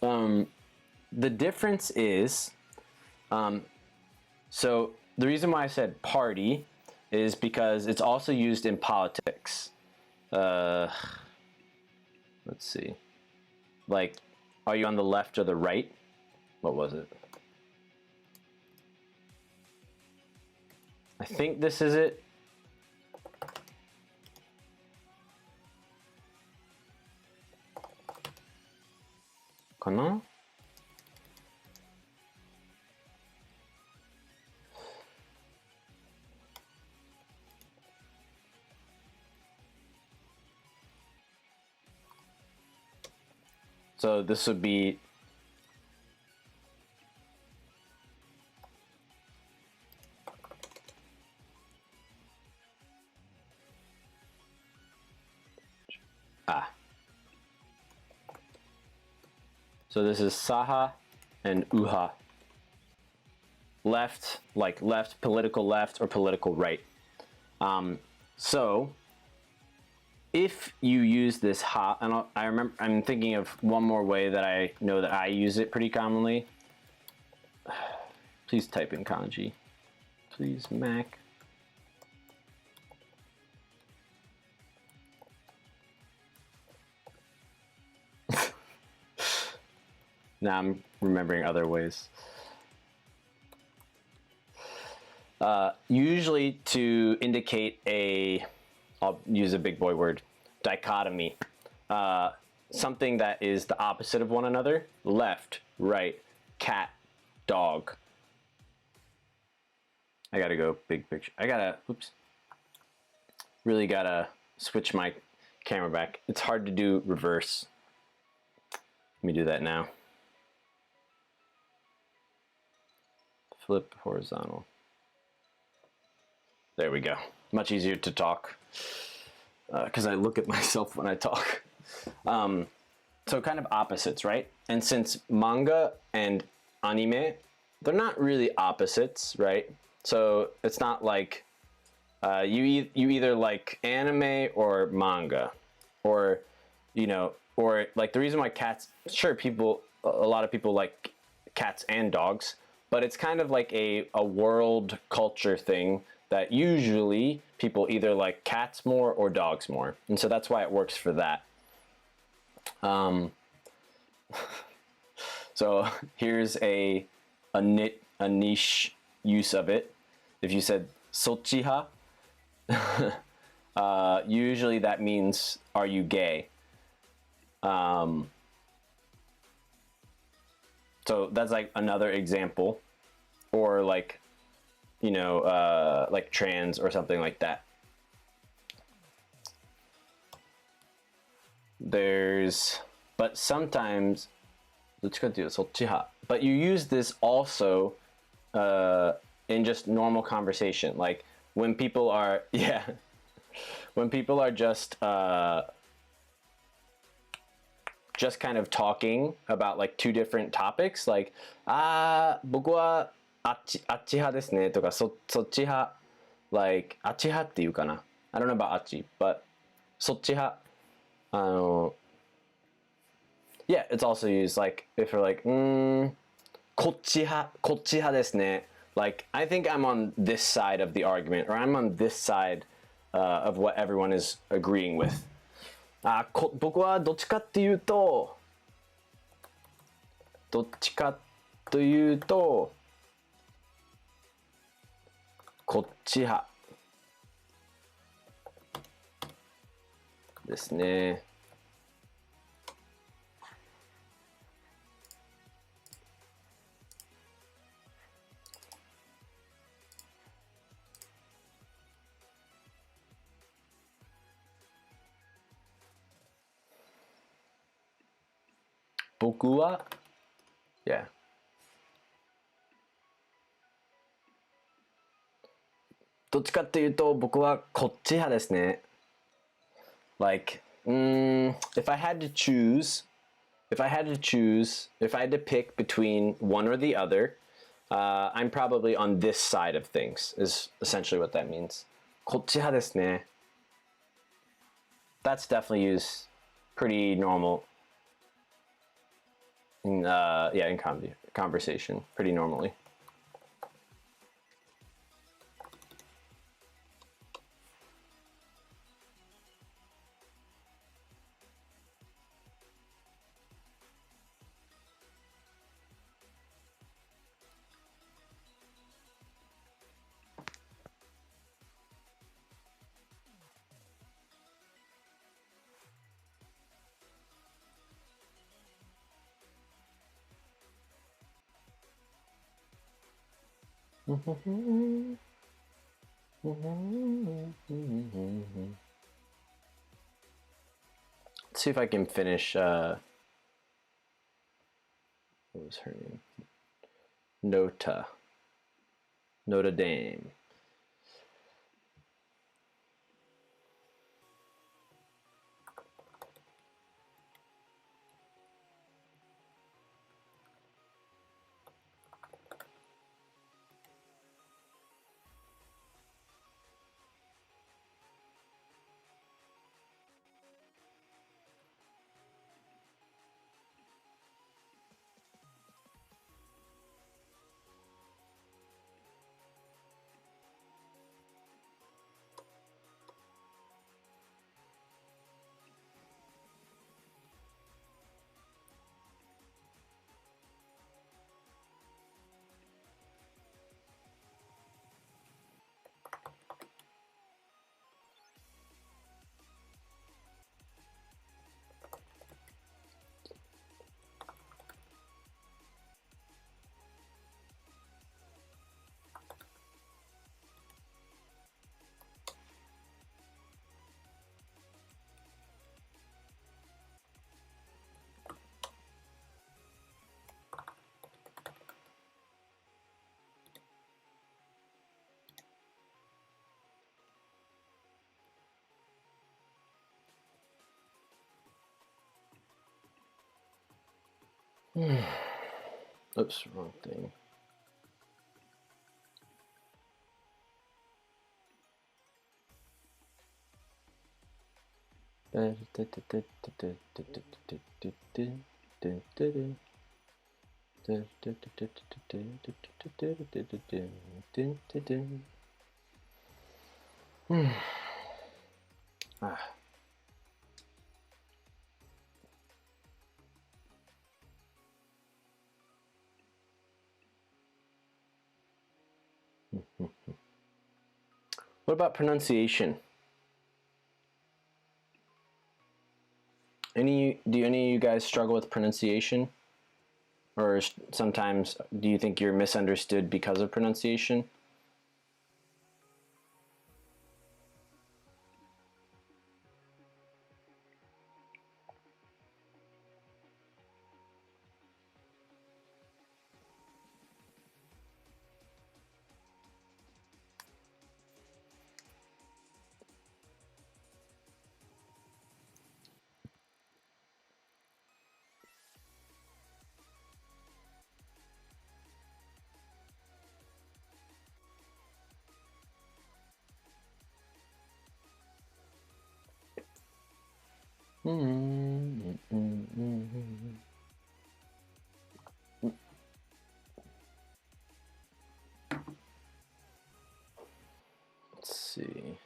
The difference is, so the reason why I said party is because it's also used in politics. Let's see. Like, are you on the left or the right? What was it? I think this is it. Kana? So this would be so this is saha and uha. Left, like left, political left or political right. So if you use this ha, and I remember, I'm thinking of one more way that I know that I use it pretty commonly. Please type in kanji. Please, Mac. Now I'm remembering other ways. Usually to indicate a, I'll use a big boy word, dichotomy. Something that is the opposite of one another. Left, right, cat, dog. I gotta go big picture. I gotta, oops. Really gotta switch my camera back. It's hard to do reverse. Let me do that now. Flip horizontal. There we go. Much easier to talk because I look at myself when I talk. So kind of opposites, right? And since manga and anime, they're not really opposites, right? So it's not like you either like anime or manga, or you know, or like the reason why cats. Sure, a lot of people like cats and dogs, but it's kind of like a world culture thing that usually people either like cats more or dogs more. And so that's why it works for that. So here's a niche use of it. If you said sochiha, usually that means, are you gay? So that's like another example. Or like, you know, like trans or something like that. there's, but sometimes, どっちかっていうとそっち派. But you use this also in just normal conversation. Like when people are, yeah, when people are just kind of talking about like two different topics, like 僕はあっち派ですねとかそっち派 like あっち派っていうかな I don't know about あっち but そっち派yeah, it's also used like if you're like こっち派ですね like I think I'm on this side of the argument or I'm on this side of what everyone is agreeing with 僕はどっちかっていうとこっち派ですね。僕は yeah どっちかっていうと僕はこっち派ですね like if I had to choose if I had to pick between one or the other I'm probably on this side of things is essentially what that means こっち派ですね that's definitely used pretty normal in conversation pretty normally. Let's see if I can finish what was her name? Notre Dame. Oops, wrong thing. What about pronunciation? Do any of you guys struggle with pronunciation? Or sometimes do you think you're misunderstood because of pronunciation? Let's see.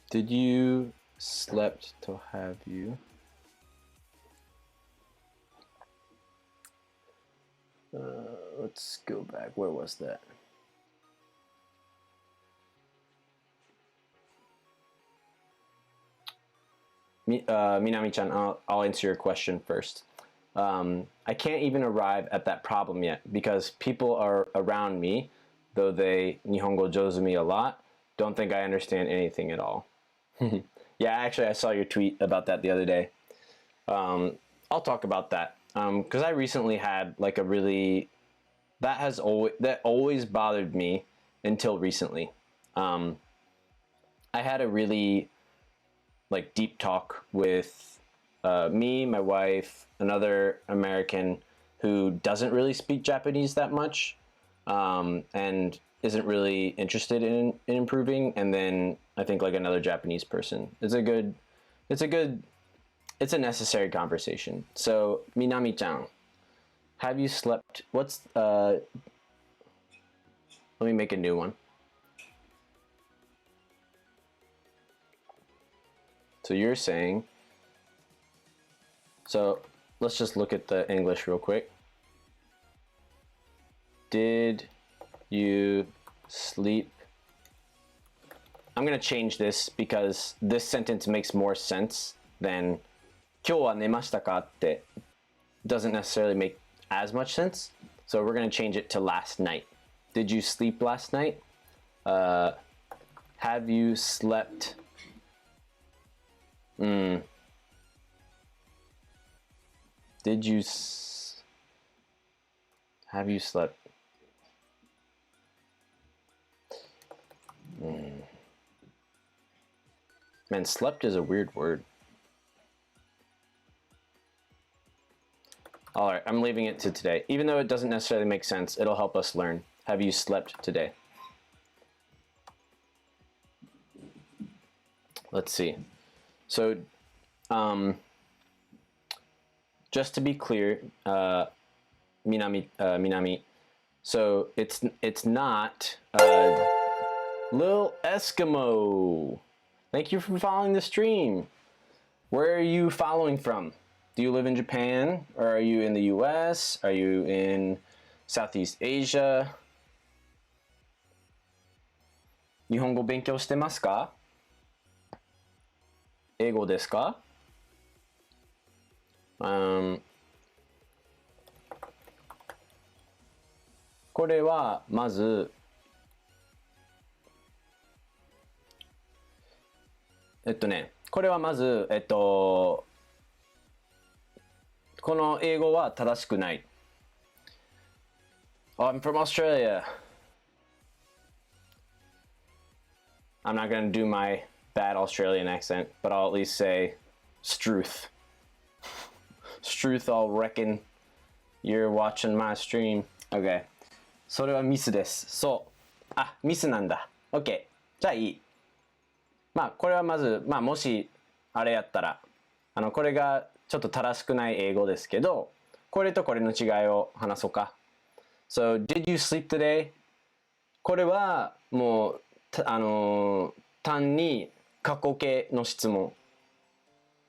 Did you slept to have you? Let's go back. Where was that? Minami-chan, I'll answer your question first. I can't even arrive at that problem yet because people are around me, though they Nihongo jozu me a lot, don't think I understand anything at all. Yeah, actually, I saw your tweet about that the other day. I'll talk about that because I recently had like a really that always bothered me until recently. I had a really like deep talk with me, my wife, another American who doesn't really speak Japanese that much and isn't really interested in improving, and then I think like another Japanese person. It's a necessary conversation. So Minami-chan, have you slept? Let me make a new one. So you're saying, so let's just look at the English real quick. Did you sleep? I'm gonna change this because this sentence makes more sense than 今日は寝ましたか って doesn't necessarily make as much sense. So we're gonna change it to last night. Did you sleep last night? Have you slept? Have you slept? Man, slept is a weird word. All right, I'm leaving it to today. Even though it doesn't necessarily make sense, it'll help us learn. Have you slept today? Let's see. So, just to be clear, Minami. So it's not Lil Eskimo. Thank you for following the stream. Where are you following from? Do you live in Japan? Or are you in the US? Are you in Southeast Asia? 日本語勉強してますか？英語ですか？これはまずこれはまずこの英語は正しくない。Oh, I'm from Australia. I'm not going to do my bad Australian accent, but I'll at least say Struth. Struth, I'll reckon you're watching my stream. Okay. それはミスです。そう。あ、ミスなんだ。OK。じゃあいい。まあ、これはまず、まあ、もし、あれやったら、これがちょっと正しくない英語ですけど、これとこれの違いを話そうか。So, did you sleep today? これは、もう、単に過去形の質問。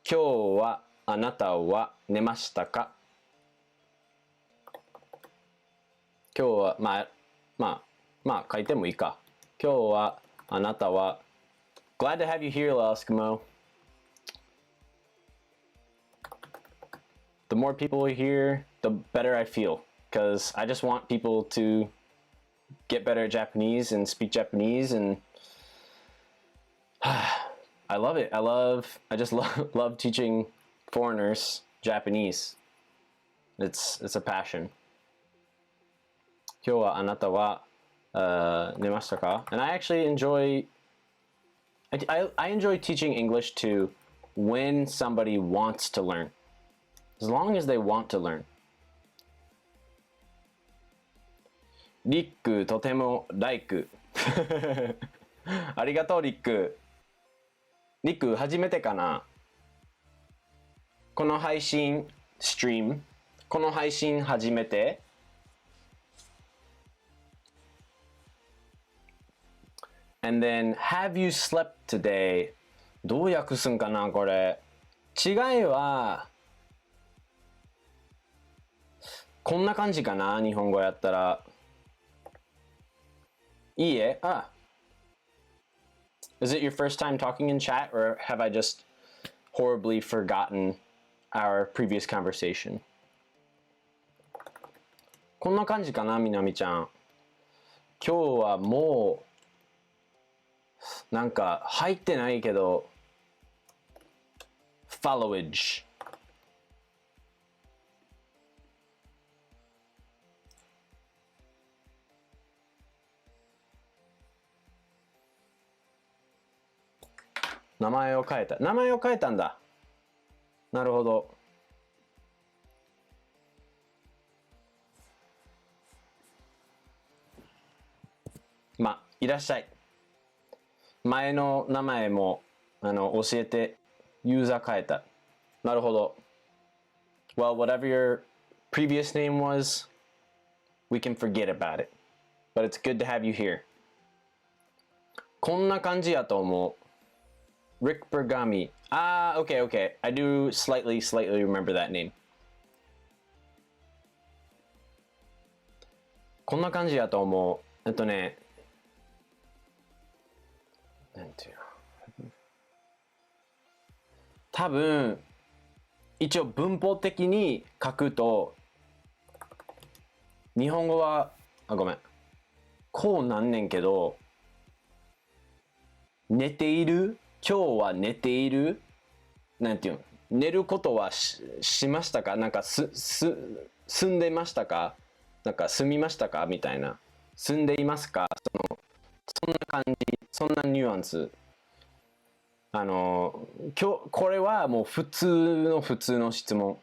今日はあなたは寝ましたか？今日はまあ書いてもいいか。今日はあなたは Glad to have you here, La Eskimo. The more people here, the better I feel, because I just want people to get better at Japanese and speak Japanese, and I love it. I just love teaching foreigners Japanese. It's a passion. 今日はあなたは寝ましたか? And I actually enjoy I enjoy teaching English to when somebody wants to learn. As long as they want to learn. リックとても like ありがとうリック。リック初めてかな。この配信ストリーム、この配信初めて。And then, have you slept today? どう訳すんかなこれ。違いはこんな感じかな日本語やったら。いいえ。あ。Is it your first time talking in chat, or have I just horribly forgotten our previous conversation? こんな感じかなみなみちゃん。今日はもうなんか入ってないけど followage 名前を変えたんだ。なるほど。まあいらっしゃい。前の名前も教えてユーザー変えた。なるほど。Well, whatever your previous name was, we can forget about it. But it's good to have you here. こんな感じやと思う。Rick Bergami. Ah, okay, okay. I do slightly remember that name. こんな感じやと思う。なんていうの。多分一応文法的に書くと日本語はごめんこうなんねんけど寝ている今日は寝ているなんていうの寝ることは しましたかなんか住んでましたかなんか住みましたかみたいな住んでいますかそんな感じそんなニュアンス今日これはもう普通の質問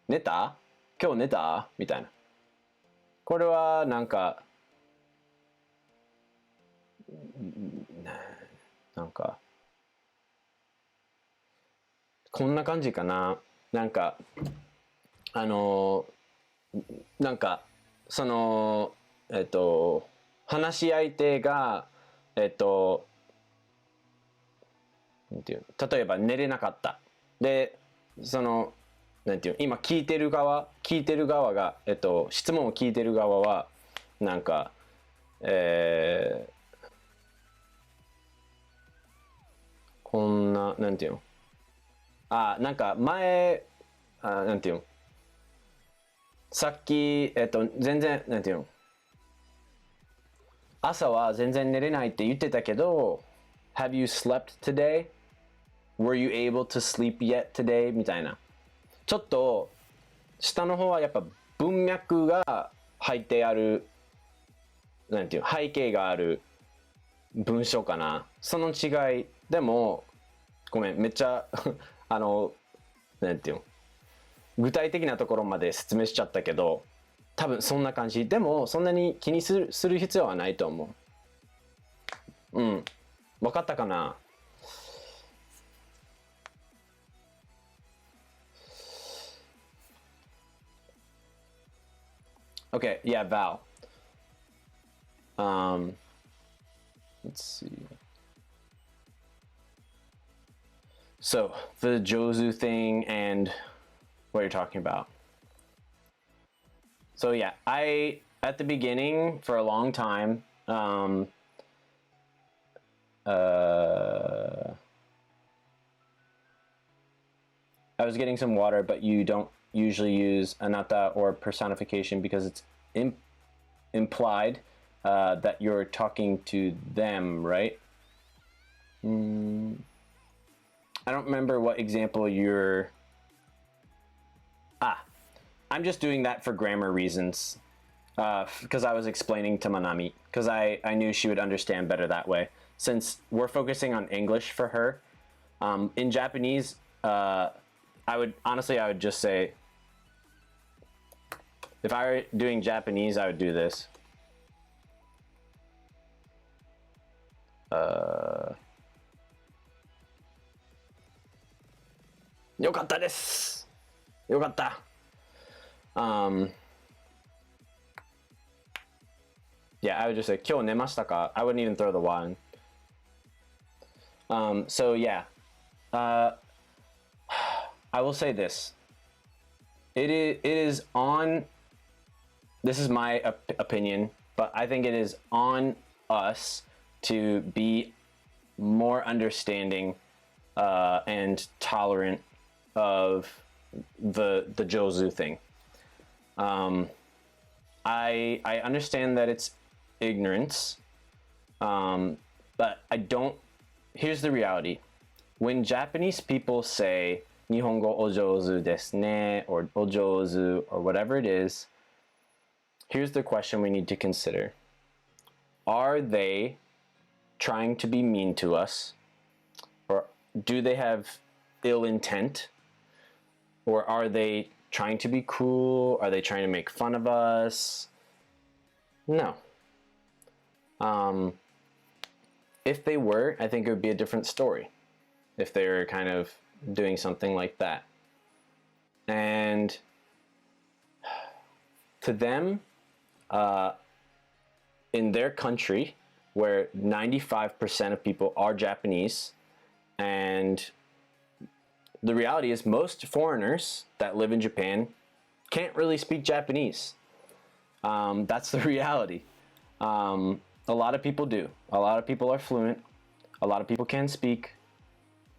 寝た今日寝たみたいなこれはなんかこんな感じかななんかなんかその話し相手がなんていう例えば寝れなかったでなんていう今聞いてる側が質問を聞いてる側はなんかこんななんていうのなんかなんていうのさっき全然なんていうの朝は全然寝れないって言ってたけど Have you slept today? Were you able to sleep yet today? みたいなちょっと下の方はやっぱ文脈が入ってあるなんていう背景がある文章かなその違いでもごめんめっちゃなんていうの具体的なところまで説明しちゃったけど多分そんな感じでもそんなに気にする必要はないと思ううん分かったかなOkay, yeah, Val. Let's see. So, the Jozu thing and what you're talking about. So, yeah, at the beginning, for a long time, I was getting some water, but you don't usually use anatta or personification because it's implied that you're talking to them, right? I don't remember what example you're... I'm just doing that for grammar reasons because I was explaining to Manami because I knew she would understand better that way. Since we're focusing on English for her, in Japanese, I would just say, if I were doing Japanese, I would do this. よかったです。よかった。Yeah, I would just say 今日寝ましたか? I wouldn't even throw the wa in. So yeah, I will say this. It is on. This is my opinion, but I think it is on us to be more understanding and tolerant of the Jozu thing. I understand that it's ignorance, but I don't. Here's the reality: when Japanese people say "Nihongo ojozu desu ne" or "ojozu" or whatever it is, here's the question we need to consider: are they trying to be mean to us, or do they have ill intent, or are they trying to be cool? Are they trying to make fun of us? No. If they were, I think it would be a different story. If they were kind of doing something like that. And to them, in their country, where 95% of people are Japanese, and the reality is most foreigners that live in Japan can't really speak Japanese. That's the reality. A lot of people do. A lot of people are fluent. A lot of people can speak.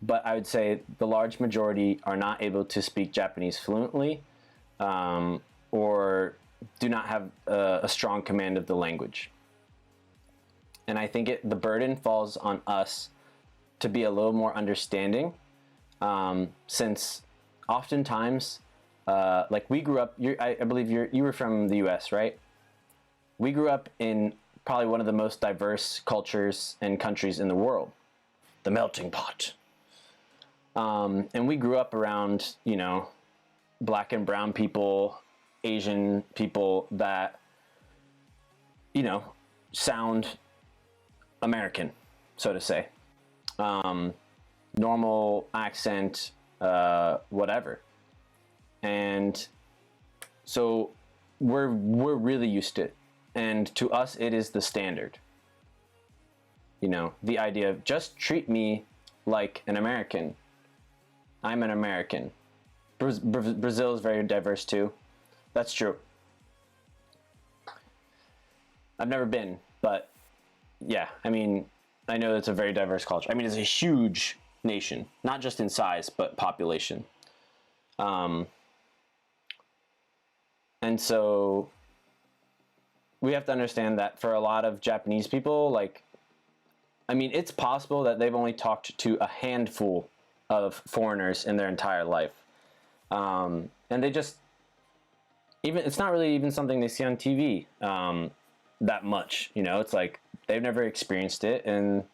But I would say the large majority are not able to speak Japanese fluently, or do not have a strong command of the language. And I think the burden falls on us to be a little more understanding, since oftentimes, like we grew up, I believe you were from the US, right? We grew up in probably one of the most diverse cultures and countries in the world, the melting pot. And we grew up around, black and brown people, Asian people that, sound American, so to say. Normal accent, whatever. And so we're really used to it. And to us, it is the standard. The idea of just treat me like an American. I'm an American. Brazil is very diverse too. That's true. I've never been, but yeah, I know it's a very diverse culture. It's a huge nation, not just in size, but population. And so we have to understand that for a lot of Japanese people, it's possible that they've only talked to a handful of foreigners in their entire life. And they just, it's not really even something they see on TV that much. It's like they've never experienced it. And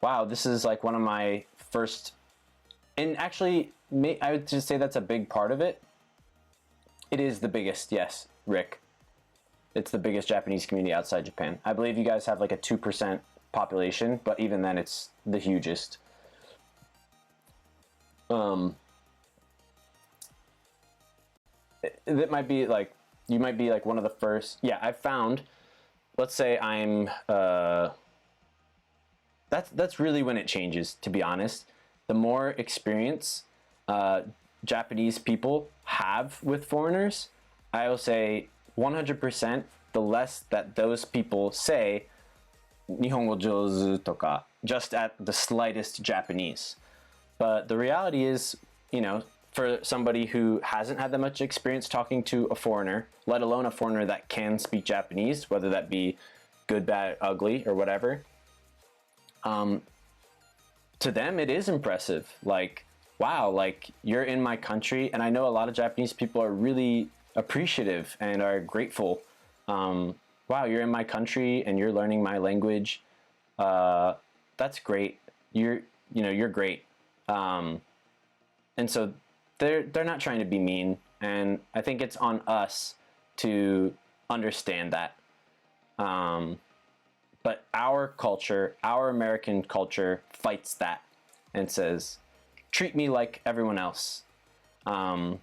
wow, this is like one of my first, and actually, I would just say that's a big part of it. It is the biggest, yes, Rick. It's the biggest Japanese community outside Japan. I believe you guys have like a 2% population, but even then it's the hugest. That might be like, you might be like one of the first. Yeah, I found, let's say I'm, that's really when it changes, to be honest. The more experience Japanese people have with foreigners, I will say 100%, the less that those people say Nihongo jozu toka, just at the slightest Japanese. But the reality is, for somebody who hasn't had that much experience talking to a foreigner, let alone a foreigner that can speak Japanese, whether that be good, bad, ugly, or whatever, to them it is impressive. Like, wow, like you're in my country, and I know a lot of Japanese people are really appreciative and are grateful. Wow, you're in my country and you're learning my language. That's great. You're great. and so they're not trying to be mean, and I think it's on us to understand that. But our culture, our American culture, fights that and says, treat me like everyone else. And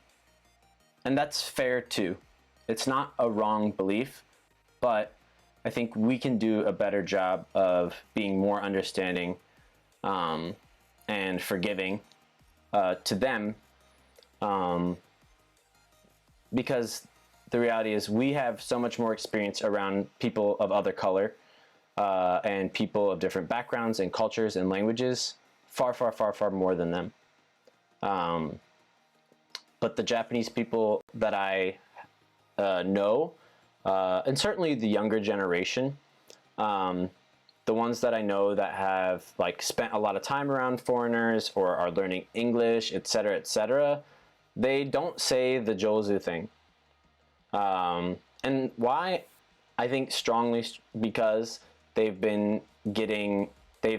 that's fair too. It's not a wrong belief, but I think we can do a better job of being more understanding and forgiving to them, because the reality is we have so much more experience around people of other color and people of different backgrounds and cultures and languages, far, far, far, far more than them. But the Japanese people that I know, and certainly the younger generation, the ones that I know that have like spent a lot of time around foreigners or are learning English, etc., they don't say the Jozu thing. And why? I think strongly because they've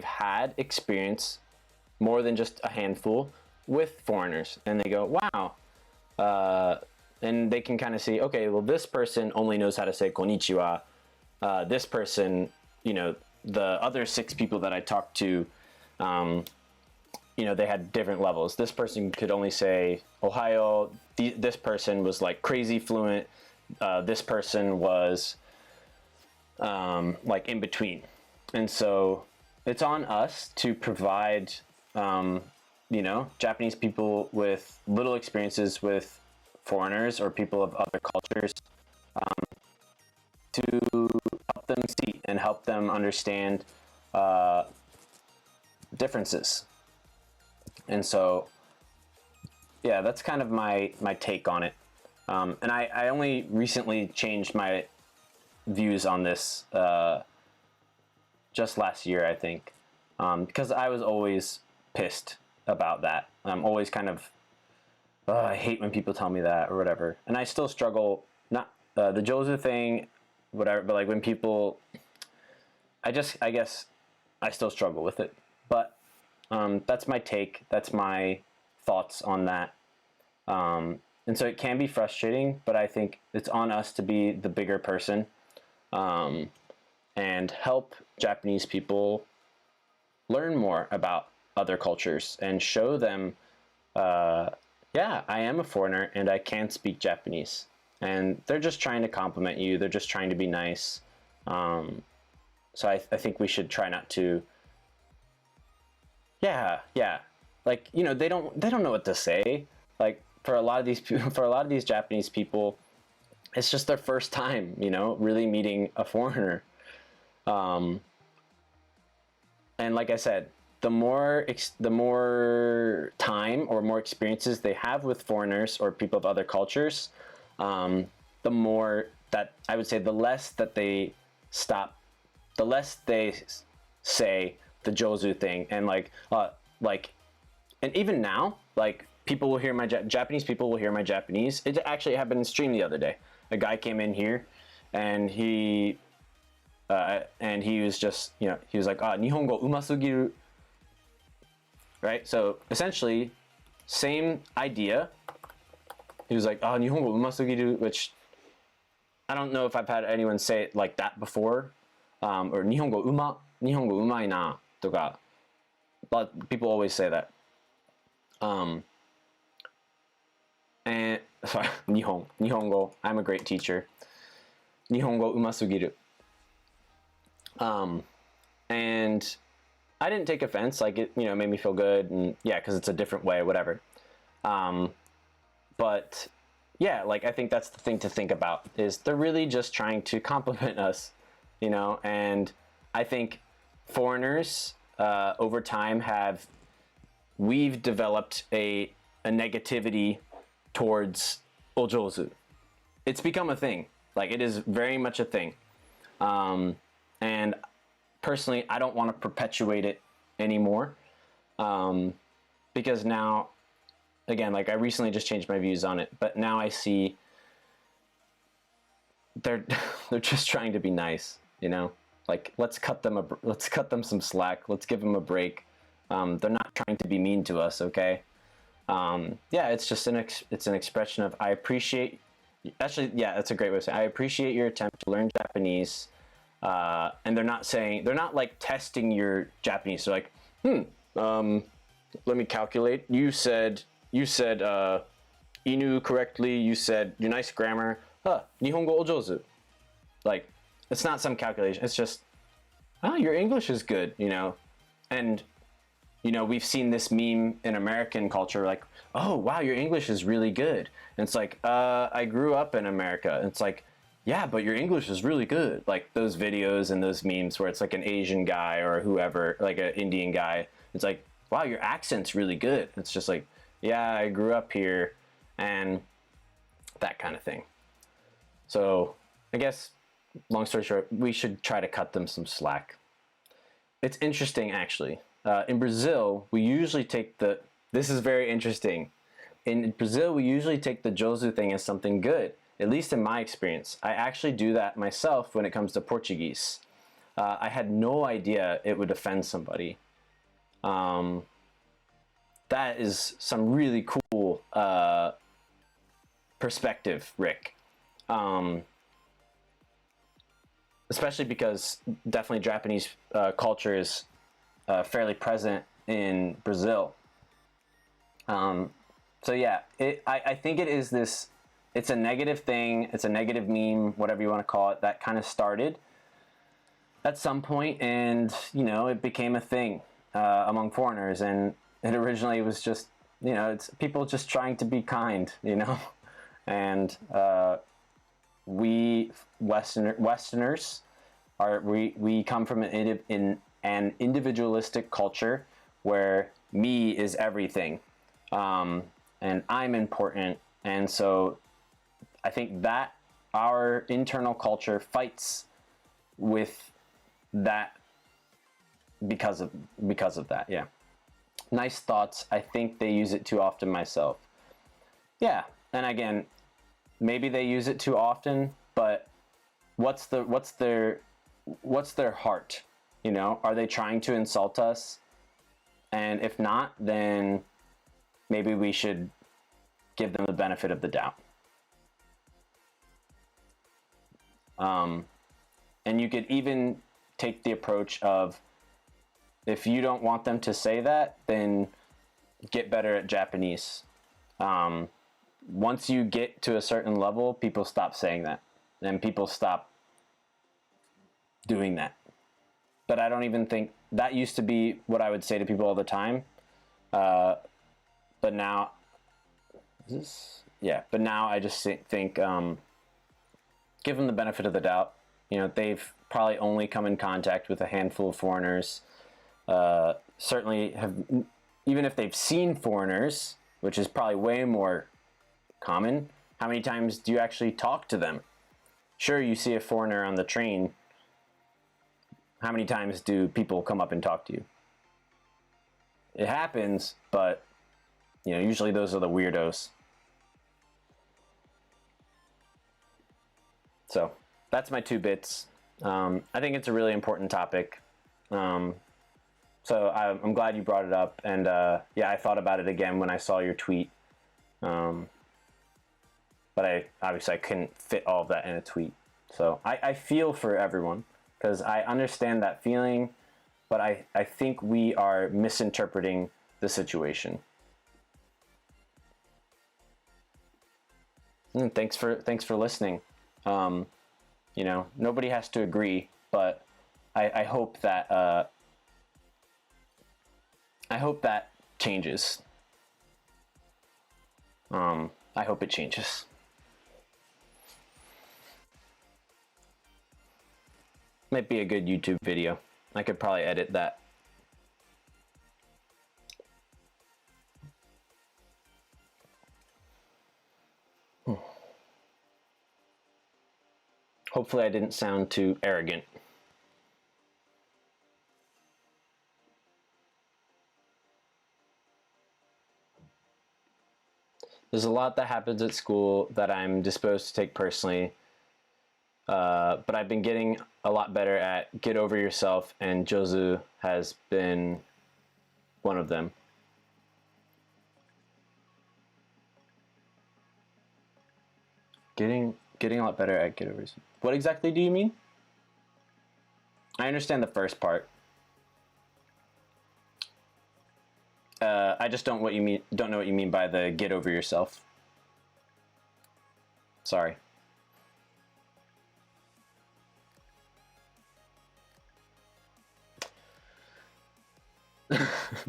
had experience, more than just a handful, with foreigners, and they go, wow. And they can kind of see, okay, well, this person only knows how to say konnichiwa. This person, the other 6 people that I talked to, they had different levels. This person could only say Ohayo. This person was like crazy fluent. This person was like in between. And so it's on us to provide, Japanese people with little experiences with foreigners or people of other cultures, to help them see and help them understand differences. And so, yeah, that's kind of my take on it. And I only recently changed my views on this just last year, I think, because I was always pissed about that. I'm always kind of, I hate when people tell me that or whatever. And I still struggle, not the Jozu thing, whatever, but like when people, I guess I still struggle with it. But that's my take. That's my thoughts on that. And so it can be frustrating, but I think it's on us to be the bigger person and help Japanese people learn more about other cultures and show them, yeah, I am a foreigner and I can speak Japanese. And they're just trying to compliment you. They're just trying to be nice. So I think we should try not to. Yeah. Like, they don't know what to say. Like for a lot of these Japanese people, it's just their first time, really meeting a foreigner. And like I said, the more time or more experiences they have with foreigners or people of other cultures, the more that I would say, the less that they say the Jozu thing, and and even now, like people will hear my Japanese people will hear my Japanese. It actually happened in stream the other day. A guy came in here, and he was just, he was like, Nihongo umasugiru. Right? So essentially, same idea. He was like, Nihongo umasugiru, which I don't know if I've had anyone say it like that before. Or Nihongo umai na, toka. But people always say that. And sorry, Nihongo. I'm a great teacher. Nihongo umasugiru. And I didn't take offense. Like it, made me feel good, and yeah, because it's a different way, whatever. But yeah, like I think that's the thing to think about, is they're really just trying to compliment us, and I think foreigners over time we've developed a negativity towards ojozu. It's become a thing. Like it is very much a thing. And personally, I don't want to perpetuate it anymore, because now, again, like I recently just changed my views on it, but now I see they're just trying to be nice, Like let's cut them some slack. Let's give them a break. They're not trying to be mean to us, okay? Yeah, it's just it's an expression of I appreciate. Actually, yeah, that's a great way to say it. I appreciate your attempt to learn Japanese. And they're not like testing your Japanese. They're like, let me calculate. You said inu correctly. You said your nice grammar. Nihongo o jouzu. Like, it's not some calculation. It's just, your English is good, And we've seen this meme in American culture, like, oh wow, your English is really good. And it's like, I grew up in America. And it's like, yeah, but your English is really good. Like those videos and those memes where it's like an Asian guy or whoever, like an Indian guy. It's like, wow, your accent's really good. It's just like, yeah, I grew up here, and that kind of thing. So I guess, long story short, we should try to cut them some slack. It's interesting, actually. In Brazil, we usually take this is very interesting. In Brazil, we usually take the Jozu thing as something good, at least in my experience. I actually do that myself when it comes to Portuguese. I had no idea it would offend somebody. That is some really cool perspective, Rick. Especially because definitely Japanese culture is fairly present in Brazil. So yeah, I think it is this, it's a negative thing, it's a negative meme, whatever you want to call it, that kind of started at some point, and it became a thing among foreigners, and it originally was just, it's people just trying to be kind, and we Westerners we come from an individualistic culture where me is everything, and I'm important, and so I think that our internal culture fights with that because of that. Yeah, nice thoughts. I think they use it too often myself. Yeah, and again, maybe they use it too often, but what's their heart? Are they trying to insult us? And if not, then maybe we should give them the benefit of the doubt. And you could even take the approach of, if you don't want them to say that, then get better at Japanese. Once you get to a certain level, people stop saying that, and people stop doing that. But I don't even think that used to be what I would say to people all the time. But now, but now I just think, give them the benefit of the doubt. They've probably only come in contact with a handful of foreigners. Certainly have, even if they've seen foreigners, which is probably way more common, how many times do you actually talk to them? Sure, you see a foreigner on the train. How many times do people come up and talk to you? It happens, but usually those are the weirdos. So that's my 2 bits. I think it's a really important topic. So I'm glad you brought it up, and yeah, I thought about it again when I saw your tweet. But I couldn't fit all of that in a tweet. So I feel for everyone, because I understand that feeling, but I think we are misinterpreting the situation. And thanks for listening. Nobody has to agree, but I hope that changes. I hope it changes. Might be a good YouTube video. I could probably edit that. Hopefully I didn't sound too arrogant. There's a lot that happens at school that I'm disposed to take personally, but I've been getting a lot better at get over yourself, and Jozu has been one of them. Getting a lot better at get overs. What exactly do you mean? I understand the first part. I just don't know what you mean by the get over yourself. Sorry.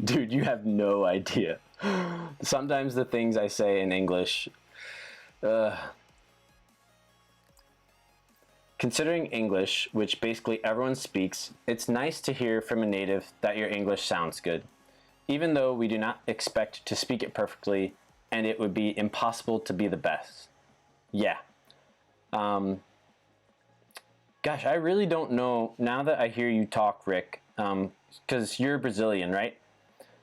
Dude, you have no idea. Sometimes the things I say in English, considering English, which basically everyone speaks, it's nice to hear from a native that your English sounds good, even though we do not expect to speak it perfectly, and it would be impossible to be the best. Yeah. Gosh, I really don't know, now that I hear you talk, Rick, because you're Brazilian, right?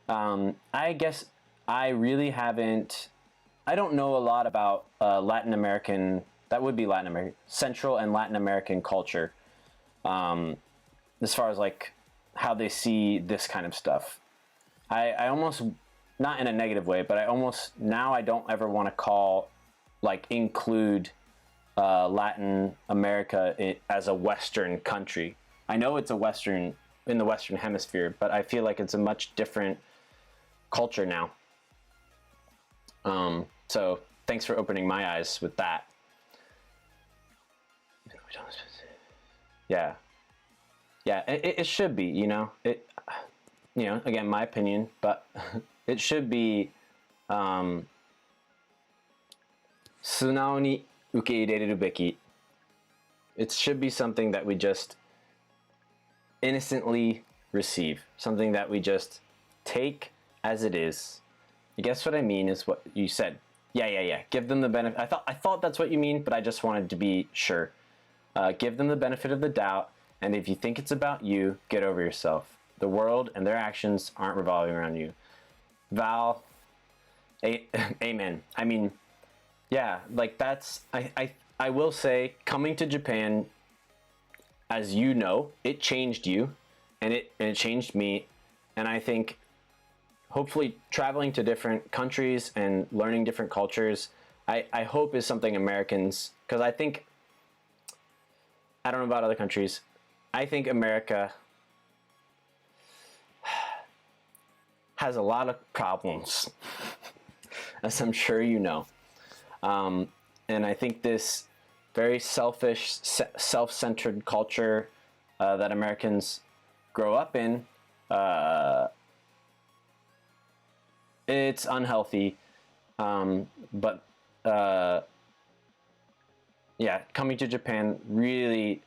I guess I really haven't, I don't know a lot about Latin American, that would be Latin American, Central and Latin American culture, as far as like how they see this kind of stuff. I almost, not in a negative way, but I almost, now I don't ever want to call, like include Latin America as a Western country. I know it's a Western, in the Western hemisphere, but I feel like it's a much different culture now. So thanks for opening my eyes with that. Yeah. Yeah, it should be, you know, again, my opinion, but it should be, 素直に受け入れるべき. It should be something that we just innocently receive, something that we just take as it is. I guess what I mean is what you said. Yeah. Give them the benefit. I thought that's what you mean, but I just wanted to be sure. Give them the benefit of the doubt, and if you think it's about you, get over yourself. The world and their actions aren't revolving around you. Val, amen. I mean, yeah, like that's, I will say, coming to Japan, as you know, it changed you, and it changed me, and I think hopefully traveling to different countries and learning different cultures, I hope is something Americans, because I don't know about other countries, I think America has a lot of problems, as I'm sure you know. And I think this very selfish, self-centered culture that Americans grow up in, it's unhealthy. But yeah, coming to Japan really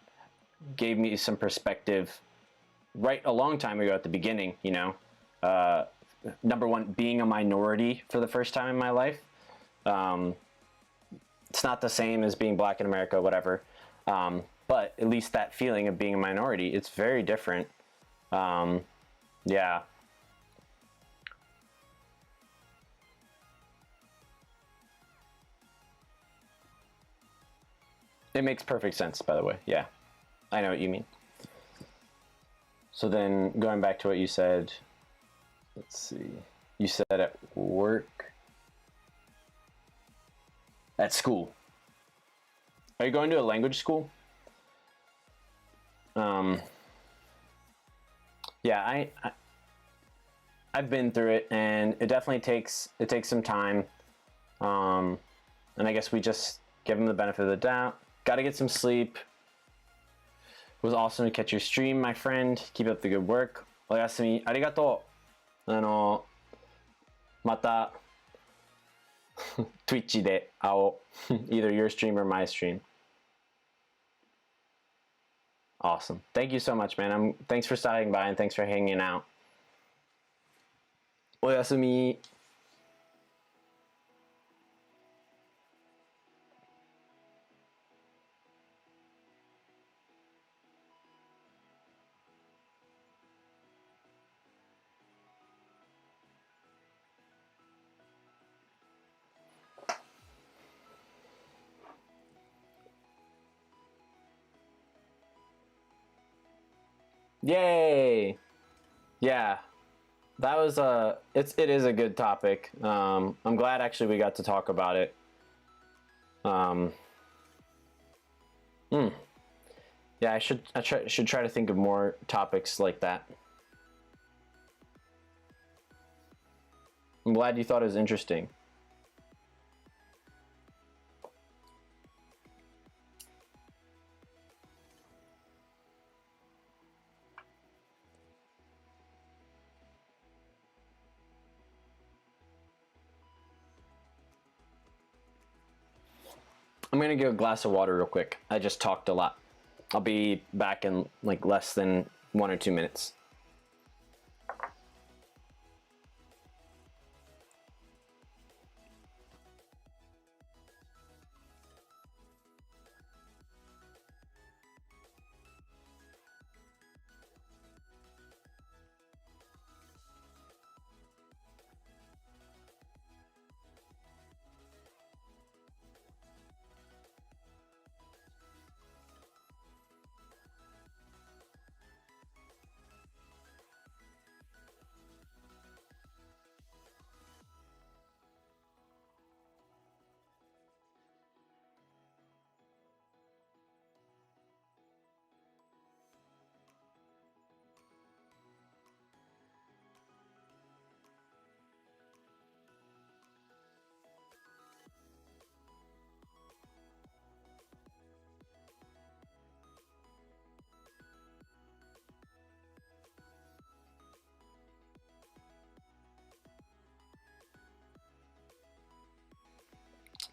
gave me some perspective right a long time ago at the beginning, you know. Number one, being a minority for the first time in my life. It's not the same as being black in America, whatever. But at least that feeling of being a minority, it's very different. Yeah. It makes perfect sense, by the way. Yeah. I know what you mean. So then going back to what you said, let's see. You said at work, at school. Are you going to a language school? Yeah, I've been through it, and it definitely takes some time. And I guess we just give them the benefit of the doubt. Got to get some sleep. It was awesome to catch your stream, my friend. Keep up the good work. おやすみ。ありがとう。また Twitch で会おう。Either your stream or my stream. Awesome. Thank you so much, man. Thanks for stopping by and thanks for hanging out. おやすみ。Yay! Yeah, that was it is a good topic. I'm glad actually we got to talk about it. Yeah, should try to think of more topics like that. I'm glad you thought it was interesting. I'm gonna get a glass of water real quick. I just talked a lot. I'll be back in like less than 1 or 2 minutes.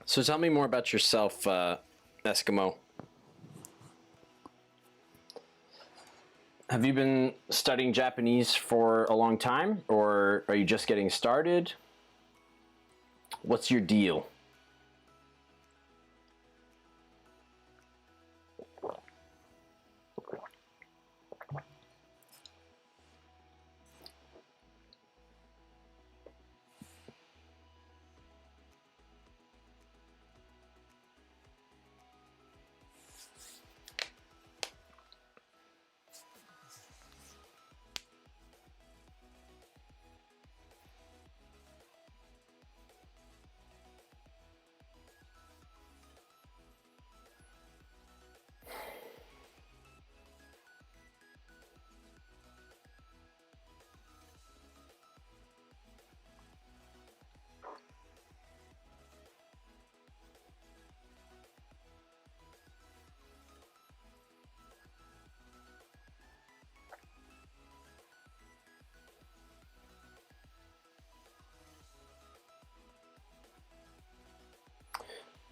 So tell me more about yourself, Eskimo. Have you been studying Japanese for a long time, or are you just getting started? What's your deal?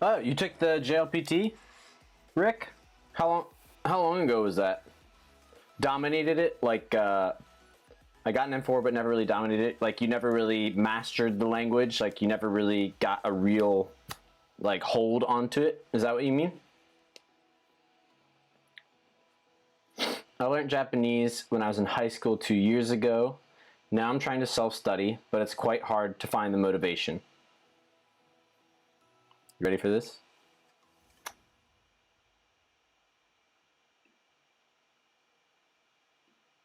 Oh, you took the JLPT, Rick? How long ago was that? Dominated it? Like, I got an M4 but never really dominated it? Like, you never really mastered the language? Like, you never really got a real, like, hold onto it? Is that what you mean? I learned Japanese when I was in high school 2 years ago. Now I'm trying to self-study, but it's quite hard to find the motivation. You ready for this?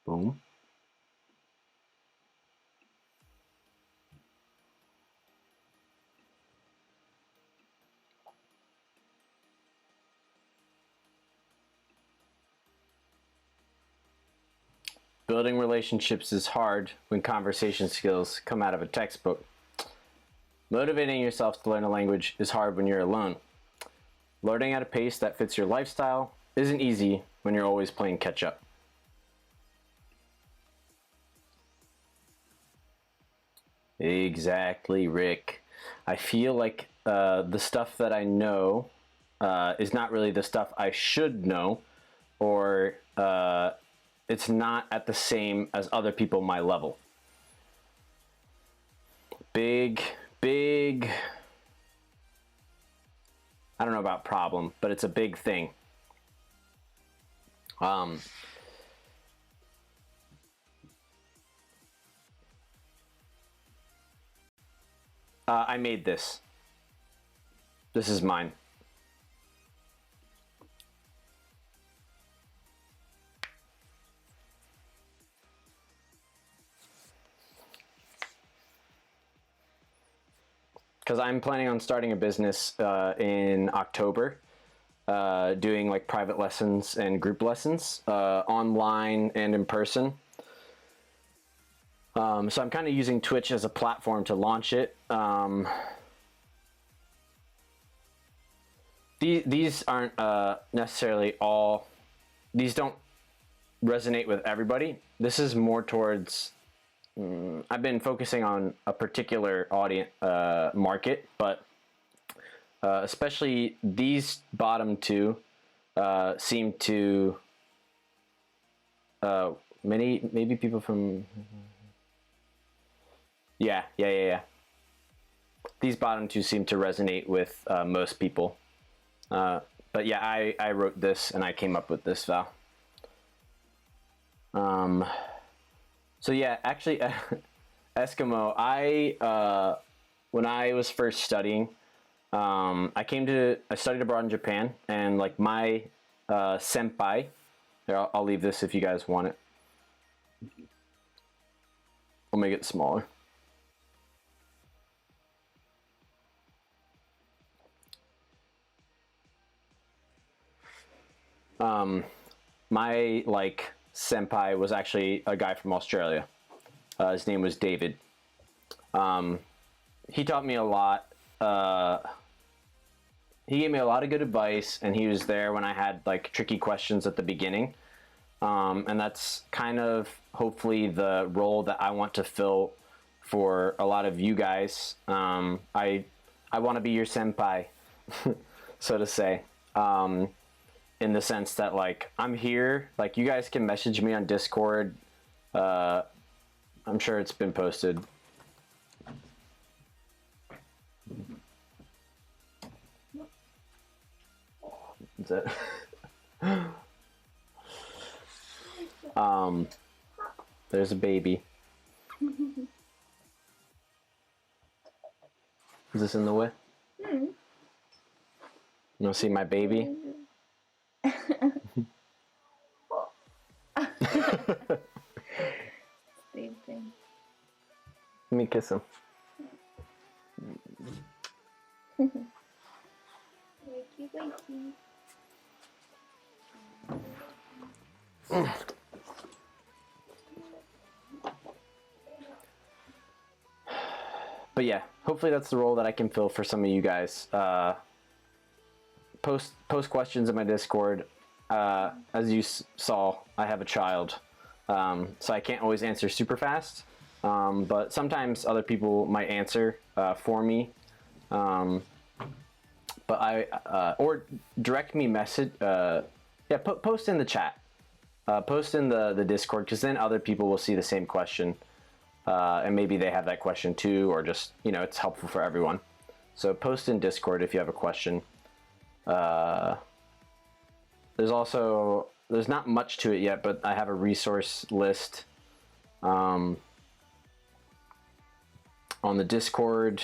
Boom. Building relationships is hard when conversation skills come out of a textbook. Motivating yourself to learn a language is hard when you're alone. Learning at a pace that fits your lifestyle isn't easy when you're always playing catch up. Exactly, Rick. I feel like the stuff that I know is not really the stuff I should know, or it's not at the same as other people my level. Big, I don't know about problem, but it's a big thing. I made this. This is mine. Because I'm planning on starting a business in October. doing like private lessons and group lessons, online and in person. So I'm kind of using Twitch as a platform to launch it. These aren't necessarily all, these don't resonate with everybody. This is more towards, I've been focusing on a particular audience market, but especially these bottom two seem to, maybe people from, yeah. These bottom two seem to resonate with most people. But yeah, I wrote this and I came up with this, Val. So yeah, actually, Eskimo, when I was first studying, I studied abroad in Japan, and like my senpai, here, I'll leave this if you guys want it. I'll make it smaller. My like senpai was actually a guy from Australia. His name was David. He taught me a lot. He gave me a lot of good advice, and he was there when I had like tricky questions at the beginning. And that's kind of hopefully the role that I want to fill for a lot of you guys. I want to be your senpai, so to say. In the sense that like I'm here, like you guys can message me on Discord. I'm sure it's been posted. Is it? There's a baby. Is this in the way? You want to see my baby? Let me kiss him. Wakey, wakey. But yeah, hopefully that's the role that I can fill for some of you guys. Post questions in my Discord. As you saw, I have a child, so I can't always answer super fast. But sometimes other people might answer for me. But or direct me message. Post in the chat. Post in the Discord, because then other people will see the same question. And maybe they have that question too, or just, it's helpful for everyone. So post in Discord if you have a question. There's not much to it yet, but I have a resource list on the Discord.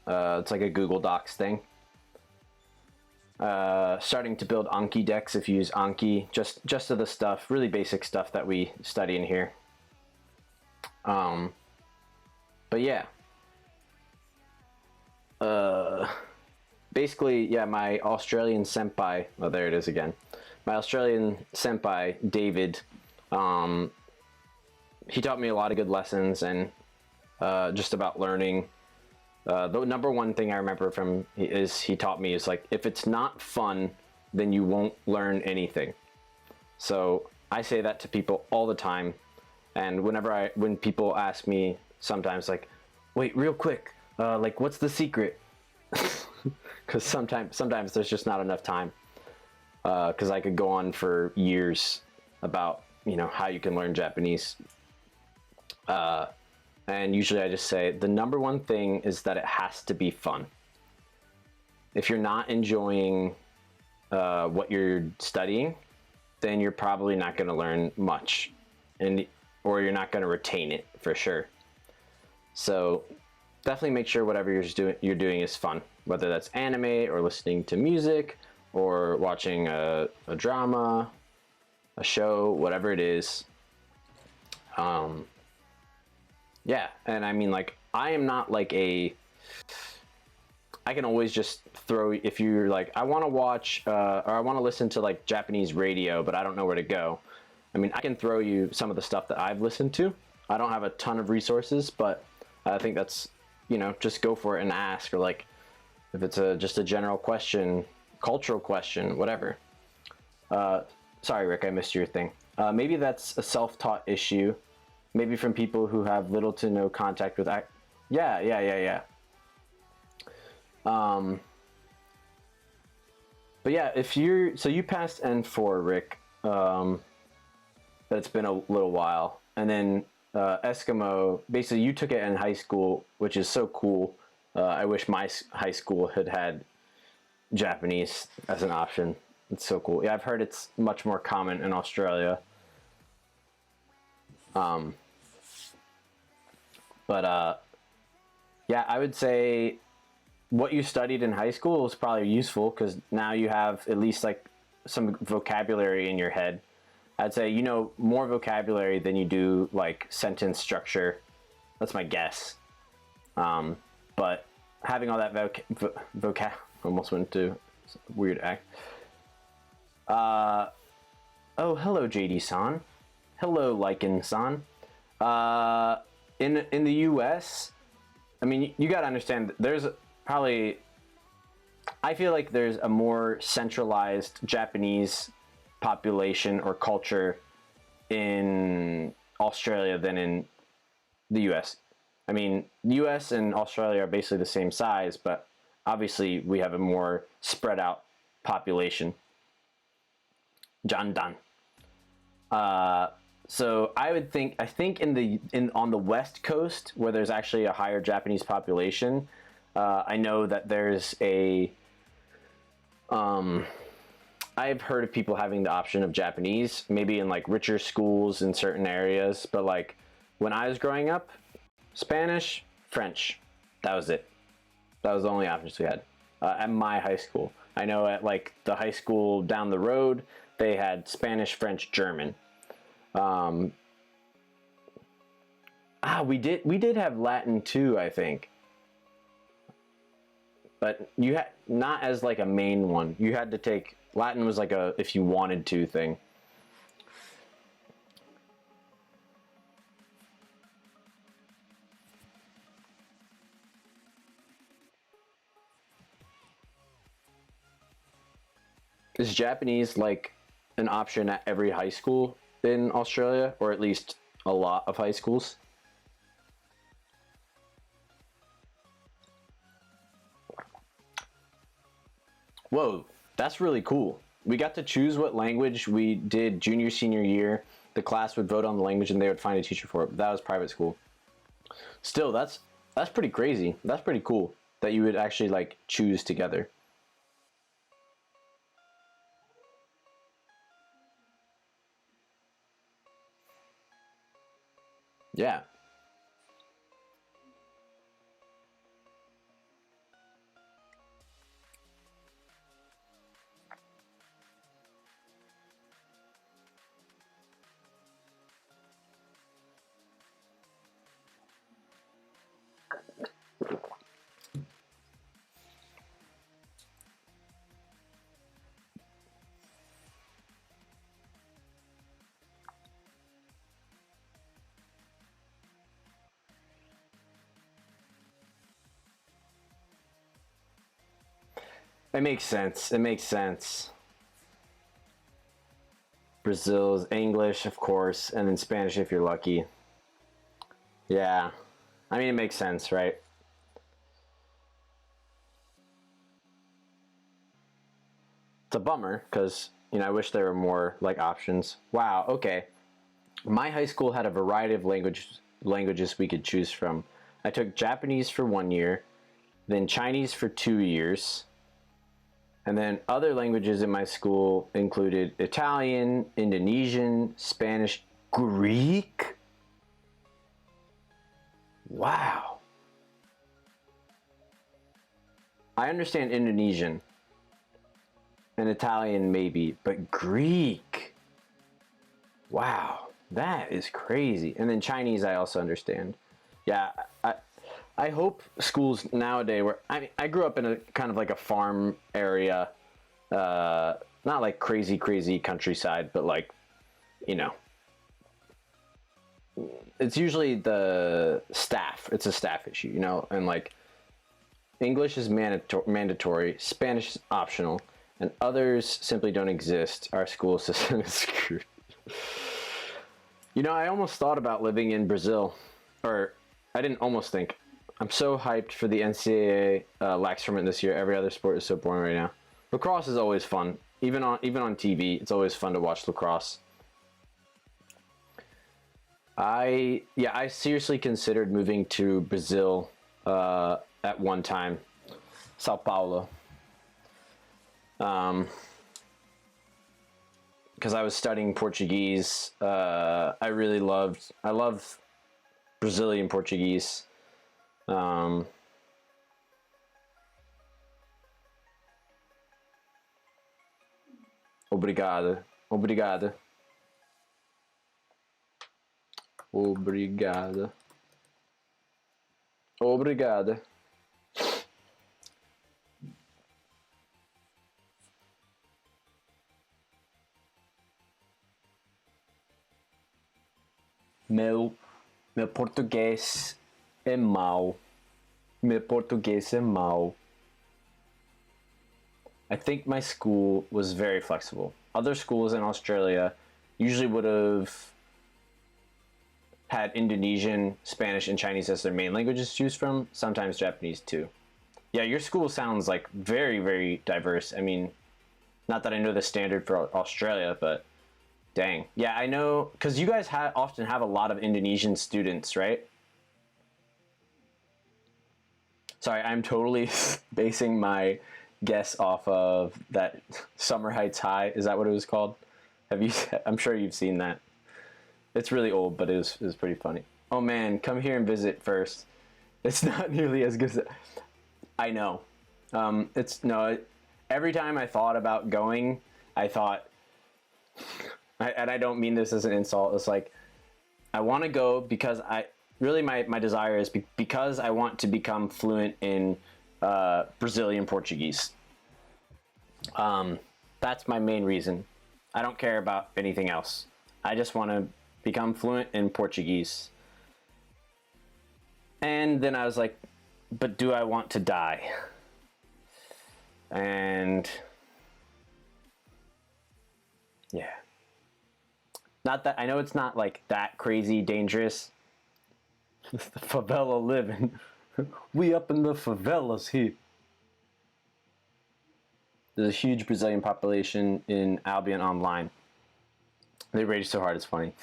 It's like a Google Docs thing. Starting to build Anki decks if you use Anki, just of the stuff, really basic stuff that we study in here. But yeah, basically, yeah, my Australian senpai, oh, there it is again. My Australian senpai, David, he taught me a lot of good lessons, and just about learning. The number one thing I remember from is he taught me is like, if it's not fun, then you won't learn anything. So I say that to people all the time, and when people ask me sometimes like, wait, real quick, like what's the secret? Because sometimes there's just not enough time. Because I could go on for years about how you can learn Japanese. And usually I just say the number one thing is that it has to be fun. If you're not enjoying what you're studying, then you're probably not going to learn much, or you're not going to retain it for sure. So definitely make sure whatever you're doing is fun, whether that's anime or listening to music or watching a drama, a show, whatever it is. Yeah, and I mean, like, I am not like I can always just throw, if you're like, I want to watch or I want to listen to like Japanese radio, but I don't know where to go. I mean, I can throw you some of the stuff that I've listened to. I don't have a ton of resources, but I think that's, you know, just go for it and ask, or like if it's just a general question, cultural question, whatever. Sorry, Rick, I missed your thing. Maybe that's a self-taught issue. Maybe from people who have little to no contact with yeah. But yeah, if you're, so you passed N4, Rick, but it's been a little while. And then Eskimo, basically you took it in high school, which is so cool. I wish my high school had Japanese as an option. It's so cool. Yeah, I've heard it's much more common in Australia. Yeah, I would say what you studied in high school is probably useful, because now you have at least like some vocabulary in your head. I'd say you know more vocabulary than you do like sentence structure. That's my guess. But having all that vocab almost went to weird act. Oh, hello, JD-san. Hello, Lycan-san. In the U.S., I mean, you gotta understand, there's probably, I feel like there's a more centralized Japanese population or culture in Australia than in the U.S. I mean, the U.S. and Australia are basically the same size, but obviously we have a more spread out population. Jandan. So I think on the West Coast, where there's actually a higher Japanese population, I know that there's I've heard of people having the option of Japanese, maybe in like richer schools in certain areas, but like when I was growing up, Spanish, French, that was it. That was the only options we had at my high school. I know at like the high school down the road, they had Spanish, French, German. We did have Latin too, I think. But you had not as like a main one. You had to take Latin was like a if you wanted to thing. Is Japanese like an option at every high school in Australia, or at least a lot of high schools? Whoa, that's really cool. We got to choose what language we did junior, senior year. The class would vote on the language and they would find a teacher for it. But that was private school. Still, that's pretty crazy. That's pretty cool that you would actually like choose together. Yeah. It makes sense. It makes sense. Brazil's English, of course, and then Spanish if you're lucky. Yeah. I mean, it makes sense, right? It's a bummer because, you know, I wish there were more like options. Wow, okay. My high school had a variety of languages we could choose from. I took Japanese for 1 year, then Chinese for 2 years, and then other languages in my school included Italian, Indonesian, Spanish, Greek. Wow. I understand Indonesian and Italian maybe, but Greek. Wow, that is crazy. And then Chinese I also understand. Yeah, I hope schools nowadays where I grew up in a kind of like a farm area, not like crazy countryside, but like, you know, it's usually the staff. It's a staff issue, you know, and like English is mandatory, Spanish is optional, and others simply don't exist. Our school system is screwed. You know, I almost thought about living in Brazil, or I didn't almost think. I'm so hyped for the NCAA lax tournament this year. Every other sport is so boring right now. Lacrosse is always fun, even on TV. It's always fun to watch lacrosse. I seriously considered moving to Brazil at one time, Sao Paulo, because I was studying Portuguese. I love Brazilian Portuguese. Obrigado, obrigado, obrigado, obrigado. Meu português é mau. Meu português é mau. I think my school was very flexible. Other schools in Australia usually would have had Indonesian, Spanish, and Chinese as their main languages to choose from, sometimes Japanese too. Yeah, your school sounds like very diverse. I mean, not that I know the standard for Australia, but dang. Yeah, I know, because you guys often have a lot of Indonesian students, right? Sorry, I'm totally basing my guess off of that Summer Heights High. Is that what it was called? I'm sure you've seen that. It's really old, but it was pretty funny. Oh man, come here and visit first. It's not nearly as good as I know. Every time I thought about going, I thought, and I don't mean this as an insult. It's like, I want to go because my desire is because I want to become fluent in Brazilian Portuguese. That's my main reason. I don't care about anything else. I just want to become fluent in Portuguese. And then I was like, but do I want to die? And yeah. Not that I know it's not like that crazy dangerous. The favela living. We up in the favelas here. There's a huge Brazilian population in Albion Online. They rage so hard, it's funny.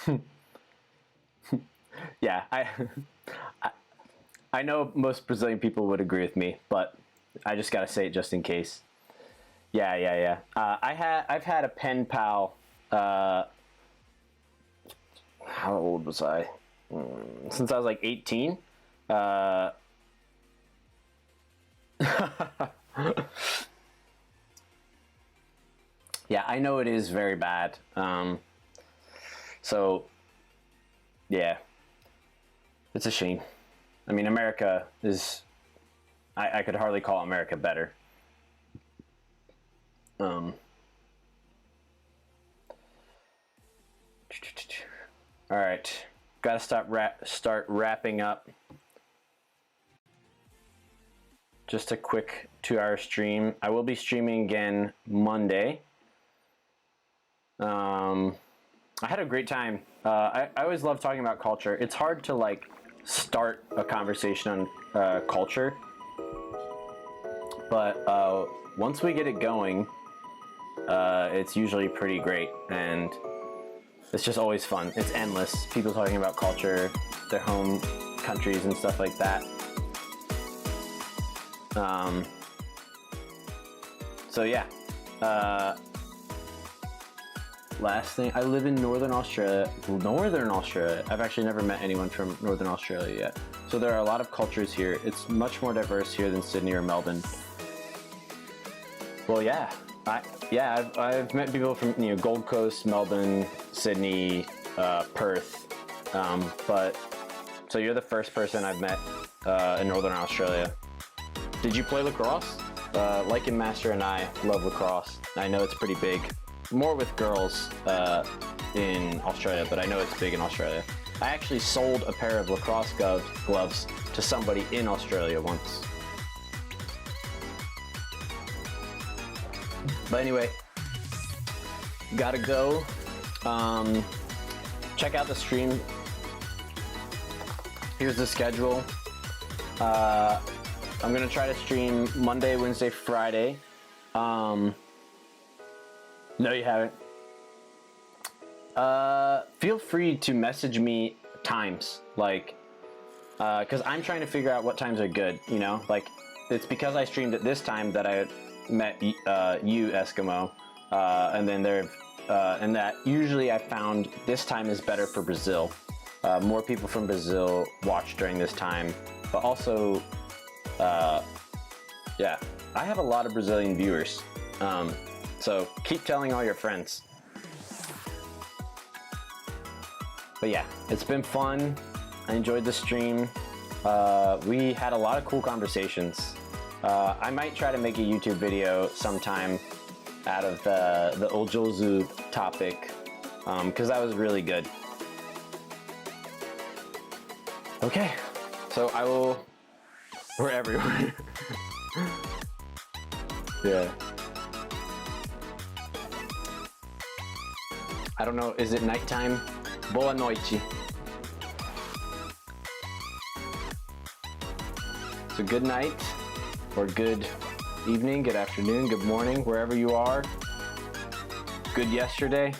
Yeah, I know most Brazilian people would agree with me, but I just gotta say it just in case. Yeah. I've had a pen pal. How old was I? Since I was like 18. Yeah, I know it is very bad. So, yeah, it's a shame. I mean, America is, I could hardly call America better. All right, gotta start wrapping up. Just a quick 2-hour stream. I will be streaming again Monday. I had a great time. I always love talking about culture. It's hard to like start a conversation on culture, but once we get it going, it's usually pretty great, and it's just always fun. It's endless. People talking about culture, their home countries and stuff like that. So yeah. Last thing, I live in Northern Australia. I've actually never met anyone from Northern Australia yet. So there are a lot of cultures here. It's much more diverse here than Sydney or Melbourne. Well, yeah. I've met people from Gold Coast, Melbourne, Sydney, Perth. But so you're the first person I've met in Northern Australia. Did you play lacrosse? Lycan Master and I love lacrosse. I know it's pretty big, more with girls in Australia, but I know it's big in Australia. I actually sold a pair of lacrosse gloves to somebody in Australia once. But anyway, gotta go. Check out the stream. Here's the schedule. I'm gonna try to stream Monday, Wednesday, Friday. No, you haven't. Feel free to message me times, like, cause I'm trying to figure out what times are good, you know? Like, it's because I streamed at this time that I met you, Eskimo, and then and that usually I found this time is better for Brazil. More people from Brazil watch during this time, but also, yeah, I have a lot of Brazilian viewers. So keep telling all your friends. But yeah, it's been fun. I enjoyed the stream. We had a lot of cool conversations. I might try to make a YouTube video sometime out of the Ojozu topic, because that was really good. Okay, so I will... We're everywhere. Yeah. I don't know, is it nighttime? Boa noite. So good night, or good evening, good afternoon, good morning, wherever you are. Good yesterday.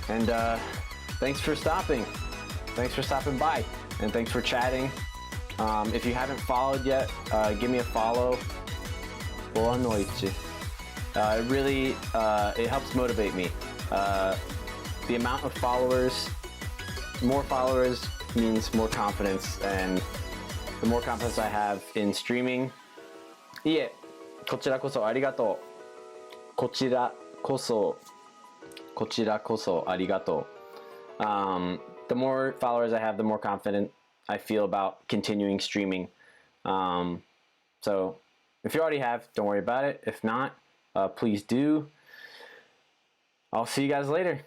And thanks for stopping. Thanks for stopping by. And thanks for chatting. If you haven't followed yet, give me a follow. Boa noite. It really, it helps motivate me. The amount of followers, more followers means more confidence, and the more confidence I have in streaming, いえ、こちらこそありがとう。こちらこそありがとう。The more followers I have, the more confident I feel about continuing streaming. So if you already have, don't worry about it. If not, please do. I'll see you guys later.